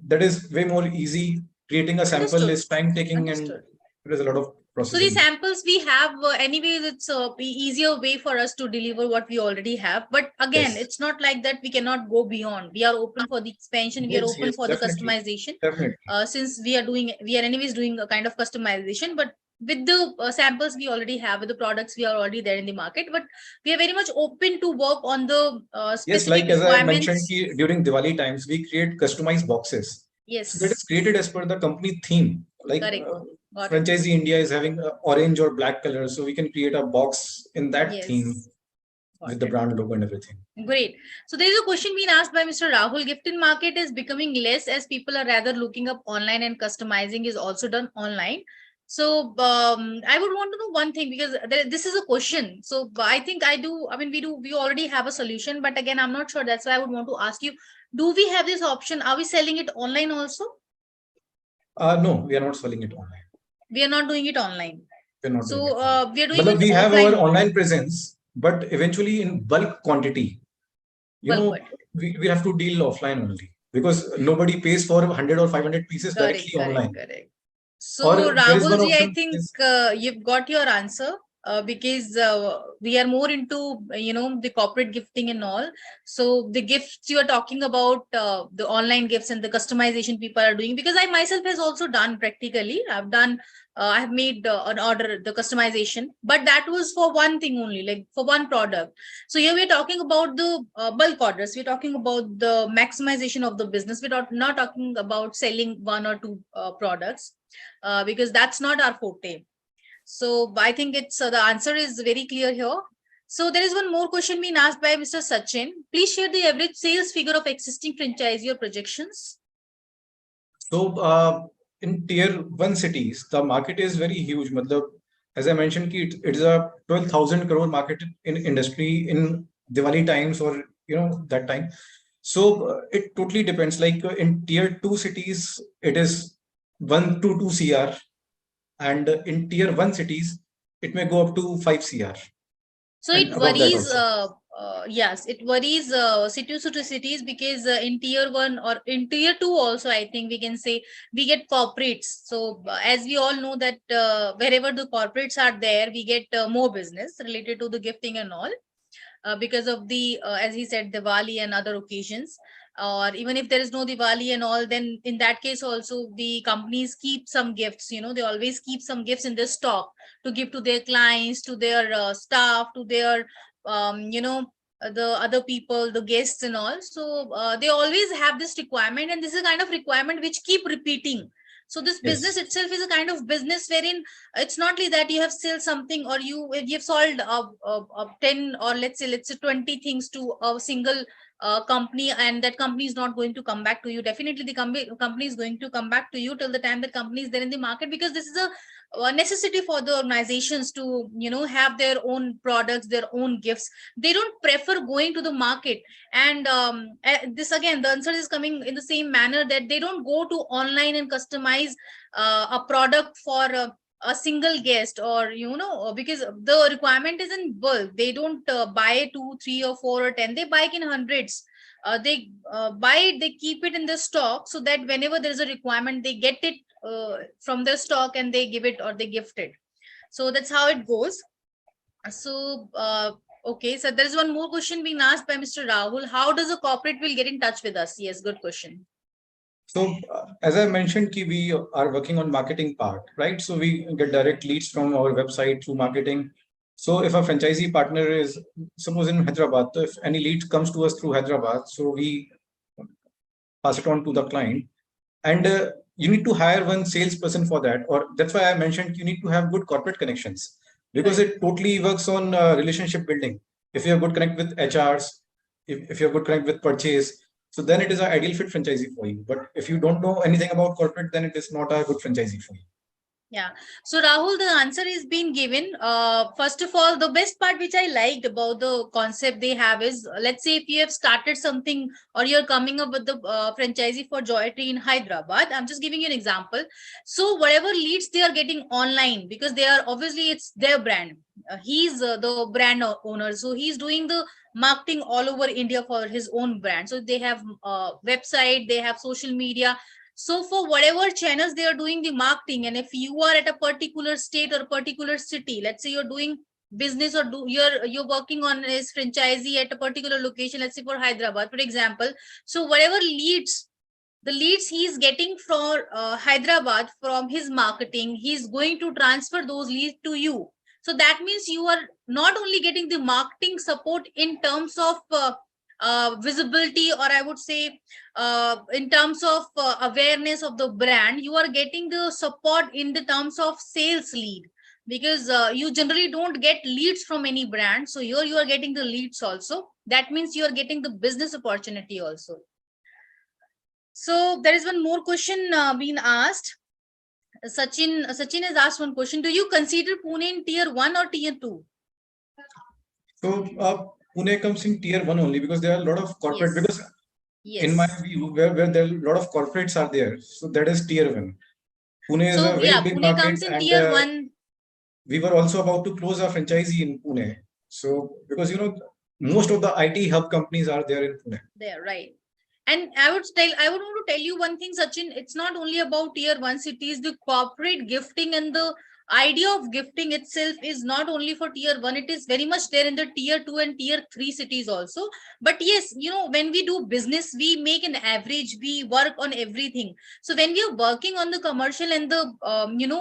that is way more easy. Creating a sample is time taking and there is a lot of So the samples we have, anyways, it's a easier way for us to deliver what we already have. But again, Yes. it's not like that we cannot go beyond. We are open for the expansion. We are Yes, open yes, for definitely. the customization. Definitely. Since we are anyways doing a kind of customization, but with the samples we already have, with the products we are already there in the market, but we are very much open to work on the Yes, specific like as I mentioned, requirements. during Diwali times, we create customized boxes. Yes. So that is created as per the company theme. Like Correct. Got it. franchisee India is having orange or black color, so we can create a box in that Yes. theme Got with the it. brand logo and everything. Great. So there is a question being asked by Mr. Rahul. Gifting market is becoming less as people are rather looking up online, and customizing is also done online. So I would want to know one thing, because this is a question. So I think we already have a solution, but again, I'm not sure. That's why I would want to ask you, do we have this option? Are we selling it online also? No, we are not selling it online. We are not doing it online. We're not doing it. We are doing But it we have offline our online presence, but eventually in bulk quantity. We have to deal offline only, because nobody pays for 100 or 500 pieces directly online. Correct. So Rahul ji, I think you've got your answer. Because we are more into the corporate gifting and all. So the gifts you are talking about, the online gifts and the customization people are doing, because I myself has also done practically. I have made an order, the customization, but that was for one thing only, like for one product. So here we're talking about the bulk orders. We're talking about the maximization of the business. We're not talking about selling one or two products, because that's not our forte. So I think it's the answer is very clear here. So there is one more question being asked by Mr. Sachin. Please share the average sales figure of existing franchisee or projections. So in tier 1 cities, the market is very huge. As I mentioned, it is a 12,000 crore market in industry in Diwali times, or that time. So it totally depends. Like in tier 2 cities, it is 1 to 2 CR. And in tier 1 cities, it may go up to 5 CR. So it varies. Yes, it varies cities to cities, because in tier 1 or in tier 2 also, I think we can say we get corporates. So as we all know that wherever the corporates are there, we get more business related to the gifting and all, because of the as he said, Diwali and other occasions. Or even if there is no Diwali and all, then in that case also the companies keep some gifts. They always keep some gifts in their stock to give to their clients, to their staff, to their the other people, the guests and all. So they always have this requirement, and this is a kind of requirement which keep repeating. So this business itself is a kind of business wherein it's not like that you have sold something, or you've sold 10 or let's say 20 things to a single company, and that company is not going to come back to you. Definitely the company is going to come back to you till the time that company is there in the market, because this is a necessity for the organizations to have their own products, their own gifts. They don't prefer going to the market. And this again, the answer is coming in the same manner, that they don't go to online and customize a product for a single guest, or because the requirement is in bulk. They don't buy 2, 3 or 4 or 10. They buy in hundreds. They buy it, they keep it in the stock, so that whenever there is a requirement, they get it from their stock and they give it or they gift it. So that's how it goes. So okay, so there is one more question being asked by Mr. Rahul. How does a corporate will get in touch with us? Yes, good question. So as I mentioned, we are working on marketing part, right? So we get direct leads from our website through marketing. So if a franchisee partner is, suppose in Hyderabad, if any lead comes to us through Hyderabad, so we pass it on to the client. And you need to hire one salesperson for that. Or that's why I mentioned you need to have good corporate connections, because it totally works on relationship building. If you have good connect with HRs, if you have good connect with purchase, so then it is an ideal fit franchisee for you. But if you don't know anything about corporate, then it is not a good franchisee for you. Yeah. So Rahul, the answer is being given. First of all, the best part which I liked about the concept they have is, let's say if you have started something or you're coming up with the franchisee for Joy Tree in Hyderabad, I'm just giving you an example. So whatever leads they are getting online, because they are obviously it's their brand. He's the brand owner. So he's doing the marketing all over India for his own brand. So they have website, they have social media. So for whatever channels they are doing the marketing, and if you are at a particular state or particular city, let's say you're doing business or you're working on as franchisee at a particular location, let's say for Hyderabad, for example. So whatever leads, the leads he is getting from Hyderabad from his marketing, he's going to transfer those leads to you. So that means you are not only getting the marketing support in terms of visibility, or I would say in terms of awareness of the brand, you are getting the support in the terms of sales lead, because you generally don't get leads from any brand. So here you are getting the leads also. That means you are getting the business opportunity also. So there is one more question being asked. Sachin has asked one question. Do you consider Pune in tier 1 or tier 2? So Pune comes in tier 1 only because there are a lot of corporate, Yes. because Yes. in my view, where there are a lot of corporates are there. So that is tier 1. Pune is So a very yeah, big Pune market, comes in and tier 1. we were also about to close our franchisee in Pune. So because most of the IT hub companies are there in Pune. There, right. And I would want to tell you one thing, Sachin. It's not only about tier 1 cities. The corporate gifting and the idea of gifting itself is not only for tier 1. It is very much there in the tier 2 and tier 3 cities also. But yes, when we do business, we make an average. We work on everything. So when we are working on the commercial and the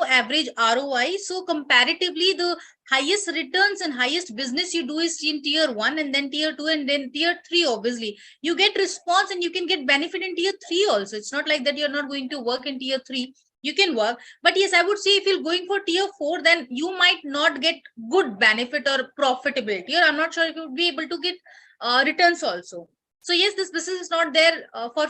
average ROI, so comparatively the highest returns and highest business you do is in tier 1, and then tier 2, and then tier 3. Obviously you get response and you can get benefit in tier 3 also. It's not like that you're not going to work in tier 3. You can work, but yes, I would say if you're going for tier 4, then you might not get good benefit or profitability, or I'm not sure if you'll be able to get returns also. So yes, this business is not there for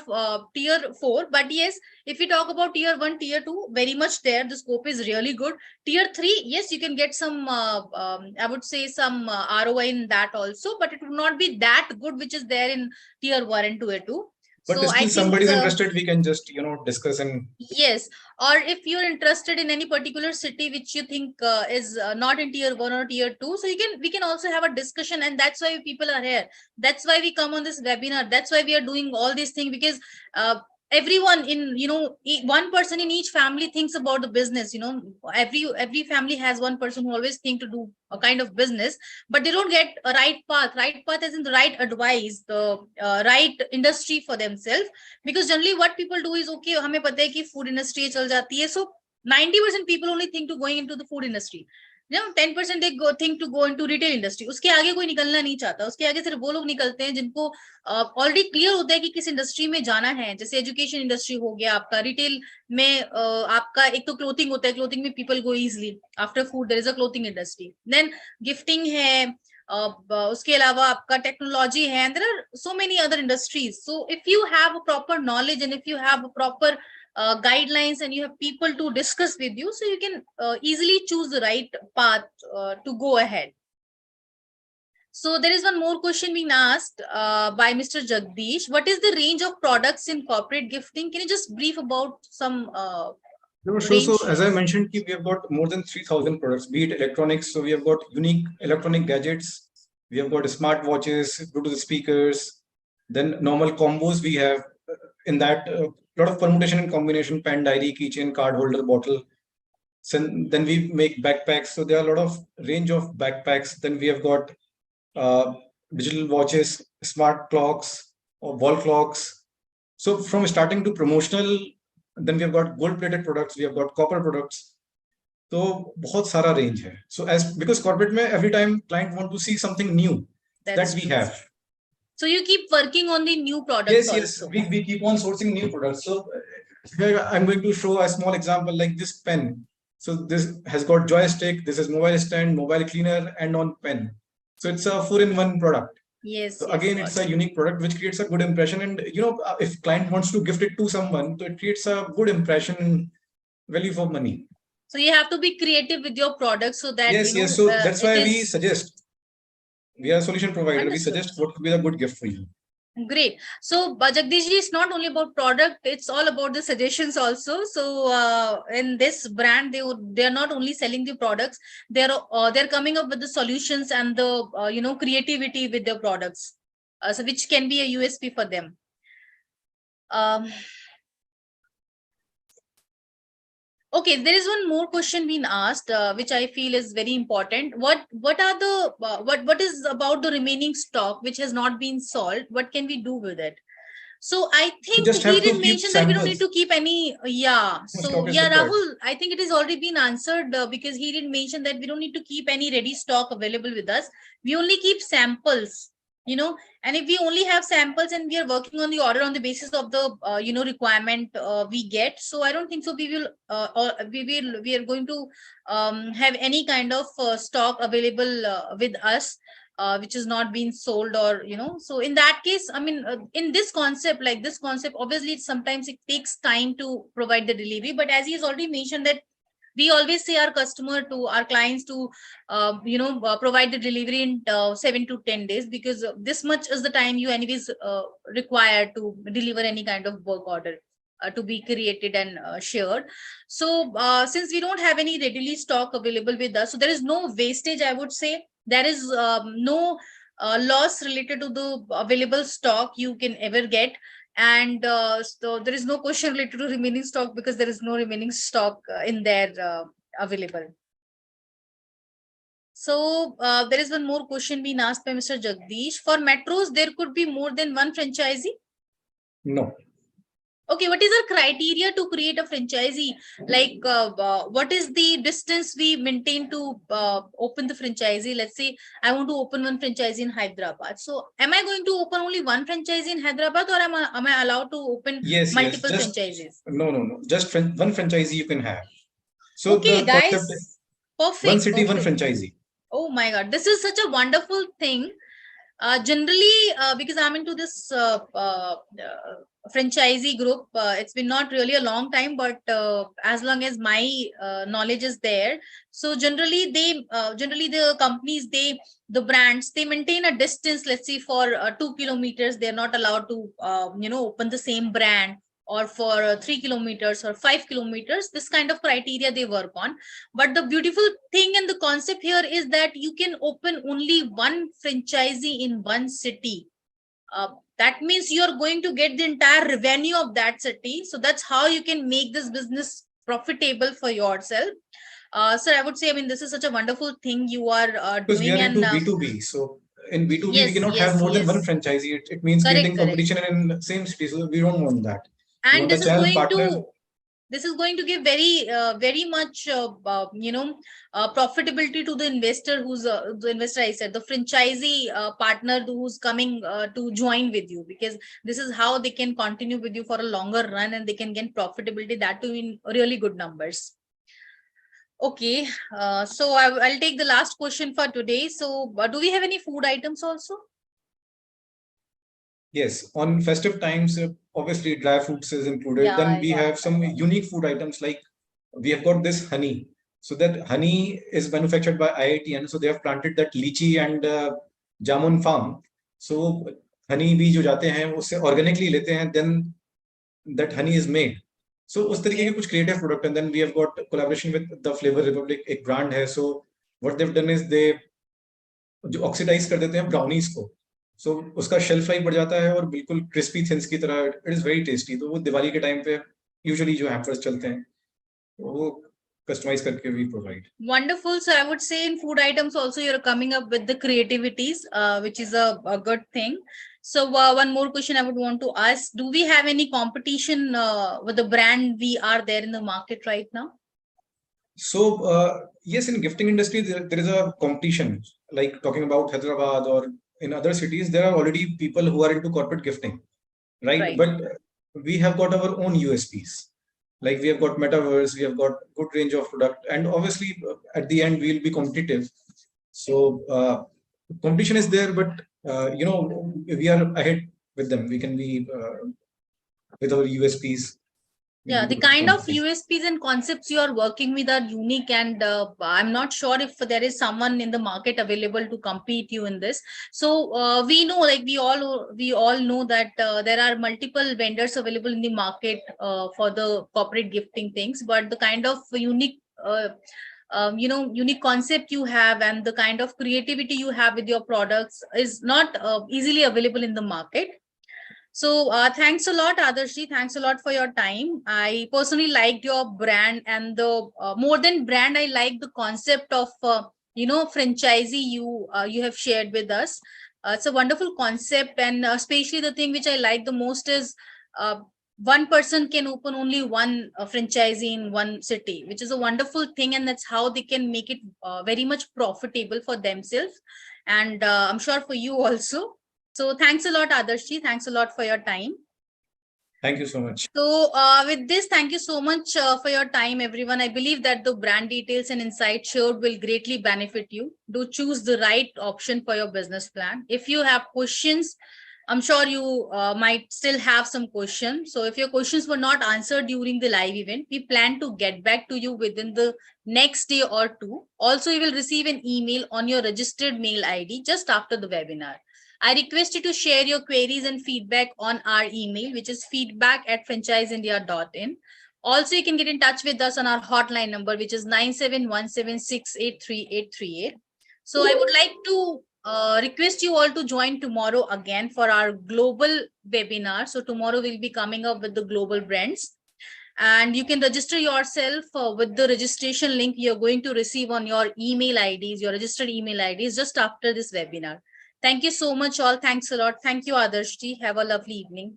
tier 4, but yes, if we talk about tier 1, tier 2, very much there. The scope is really good. Tier 3, yes, you can get some, I would say some ROI in that also, but it will not be that good, which is there in tier 1 and tier 2. But so still, somebody's interested, we can just discuss. And yes, or if you're interested in any particular city which you think is not in tier 1 or tier 2, so we can also have a discussion. And that's why people are here. That's why we come on this webinar. That's why we are doing all these things, because everyone in one person in each family thinks about the business. Every family has one person who always think to do a kind of business, but they don't get a right path as in the right advice, the right industry for themselves. Because generally what people do is, okay, hame pata hai ki food industry chal jati hai, so 90% people only think to going into the food industry. 10% they think to go into retail industry. उसके आगे कोई निकलना नहीं चाहता. उसके आगे सिर्फ वो लोग निकलते हैं जिनको ऑलरेडी क्लियर होता है कि किस इंडस्ट्री में जाना है. जैसे एजुकेशन इंडस्ट्री हो गया आपका, रिटेल में आपका एक तो क्लोथिंग होता है. क्लोथिंग में people go easily. After food there is a clothing industry. Then gifting है, उसके अलावा आपका टेक्नोलॉजी है. There are so many other industries. So if you have a proper knowledge and if you have a proper guidelines and you have people to discuss with you, so you can easily choose the right path to go ahead. So there is one more question being asked by Mr. Jagdish. What is the range of products in corporate gifting? Can you just brief about some Sure. So as I mentioned, we have got more than 3,000 products, be it electronics. So we have got unique electronic gadgets. We have got smart watches, Bluetooth speakers, then normal combos. We have in that lot of permutation and combination: pen, diary, keychain, card holder, bottle. So then we make backpacks. So there are a lot of range of backpacks. Then we have got digital watches, smart clocks, or wall clocks. So from starting to promotional, then we have got gold plated products, we have got copper products. So बहुत सारा range है. So because corporate में every time client want to see something new that we have. So you keep working on the new products. Yes, we keep on sourcing new products. So here I'm going to show a small example like this pen. So this has got joystick, this is mobile stand, mobile cleaner, and on pen. So it's a 4-in-1 product. Yes. So again, it's a unique product which creates a good impression. And if client wants to gift it to someone, so it creates a good impression and value for money. So you have to be creative with your products so that yes. So that's why we suggest. We are a solution provider. Understood. We suggest what could be a good gift for you. Great. So Jagdish ji, it's not only about product, it's all about the suggestions also. So in this brand, they're not only selling the products, they're coming up with the solutions and the creativity with their products, so which can be a USP for them. Okay, there is one more question being asked, which I feel is very important. What are the what is about the remaining stock which has not been sold? What can we do with it? So I So think just he have to did keep mention that we don't need samples. to keep any. Yeah. No, So stock is yeah, required. Rahul, I think it has already been answered because he did mention that we don't need to keep any ready stock available with us. We only keep samples, and if we only have samples and we are working on the order on the basis of the requirement we get, so I don't think so we will or we are going to have any kind of stock available with us which is not being sold, or so in that case, I mean, in this concept, like this concept, obviously sometimes it takes time to provide the delivery, but as he has already mentioned that we always say our clients to provide the delivery in 7 to 10 days, because this much is the time you anyways require to deliver any kind of work order to be created and shared. So since we don't have any readily stock available with us, so there is no wastage, I would say. There is no loss related to the available stock you can ever get, and so there is no question related to remaining stock because there is no remaining stock in there available. So there is one more question being asked by Mr. Jagdish. For metros, there could be more than one franchisee? No. Okay, what is our criteria to create a franchisee? Like, what is the distance we maintain to open the franchisee? Let's say I want to open one franchisee in Hyderabad. So, am I going to open only one franchisee in Hyderabad, or am I allowed to open multiple franchises? No. Just one franchisee you can have. So Okay, the concept guys, is perfect. one city, one Perfect. franchisee. Oh my God, this is such a wonderful thing. Generally, because I'm into this franchisee group, it's been not really a long time, but as long as my knowledge is there, so generally the companies, the brands, they maintain a distance. Let's say for 2 kilometers, they're not allowed to open the same brand, or for 3 kilometers or 5 kilometers. This kind of criteria they work on. But the beautiful thing and the concept here is that you can open only one franchisee in one city. That means you're going to get the entire revenue of that city. So that's how you can make this business profitable for yourself. So I would say, I mean, this is such a wonderful thing you are Because we doing. are into And B2B. So in B2B, we yes, cannot have yes, more than one yes. franchisee. It means Correct, creating correct. competition in the same city. So we don't want that. We And want a channel partner. this is going to give very much profitability to the investor, who's the investor, I said, the franchisee partner who's coming to join with you, because this is how they can continue with you for a longer run, and they can get profitability, that too in really good numbers. Okay, so I'll take the last question for today. So do we have any food items also? Yes, on festive times, obviously dry fruits is included. Yeah, Then I we got have some unique food items, like we have got this honey. So that honey is manufactured by IITN. So they have planted that lychee and jamun farm. So honey bee जो जाते हैं उससे organically लेते हैं, then that honey is made. So उस तरीके के कुछ creative product, and then we have got collaboration with the Flavor Republic, एक brand है. So what they've done is they जो oxidize कर देते हैं brownies को. So उसका shelf life बढ़ जाता है और बिल्कुल crispy thins की तरह. It is very tasty. तो वो दिवाली के टाइम पे usually जो hampers चलते हैं वो customize करके we provide. Wonderful. So I would say in food items also you're coming up with the creativities, which is a good thing. So one more question I would want to ask: do we have any competition with the brand we are there in the market right now? So yes, in gifting industry there is a competition. Like talking about Hyderabad or in other cities, there are already people who are into corporate gifting, right? But we have got our own USPs. Like we have got metaverse, we have got good range of product, and obviously at the end we'll be competitive. So competition is there, but we are ahead with them. We can be with our USPs. Yeah, the kind of USPs and concepts you are working with are unique, and I'm not sure if there is someone in the market available to compete you in this. So we know, like we all know that there are multiple vendors available in the market for the corporate gifting things, but the kind of unique unique concept you have and the kind of creativity you have with your products is not easily available in the market. So thanks a lot, Adarshi. Thanks a lot for your time. I personally liked your brand, and the more than brand, I like the concept of franchisee you have shared with us. It's a wonderful concept, and especially the thing which I like the most is one person can open only one franchisee in one city, which is a wonderful thing, and that's how they can make it very much profitable for themselves, and I'm sure for you also. So thanks a lot, Adarshi. Thanks a lot for your time. Thank you so much. So with this, thank you so much for your time, everyone. I believe that the brand details and insights shared will greatly benefit you. Do choose the right option for your business plan. If you have questions, I'm sure you might still have some questions. So if your questions were not answered during the live event, we plan to get back to you within the next day or two. Also, you will receive an email on your registered mail ID just after the webinar. I request you to share your queries and feedback on our email, which is feedback@franchiseindia.in. Also, you can get in touch with us on our hotline number, which is 9717683838. So I would like to request you all to join tomorrow again for our global webinar. So tomorrow we'll be coming up with the global brands. And you can register yourself with the registration link you're going to receive on your email IDs, your registered email IDs just after this webinar. Thank you so much all. Thanks a lot. Thank you, Adarshi. Have a lovely evening.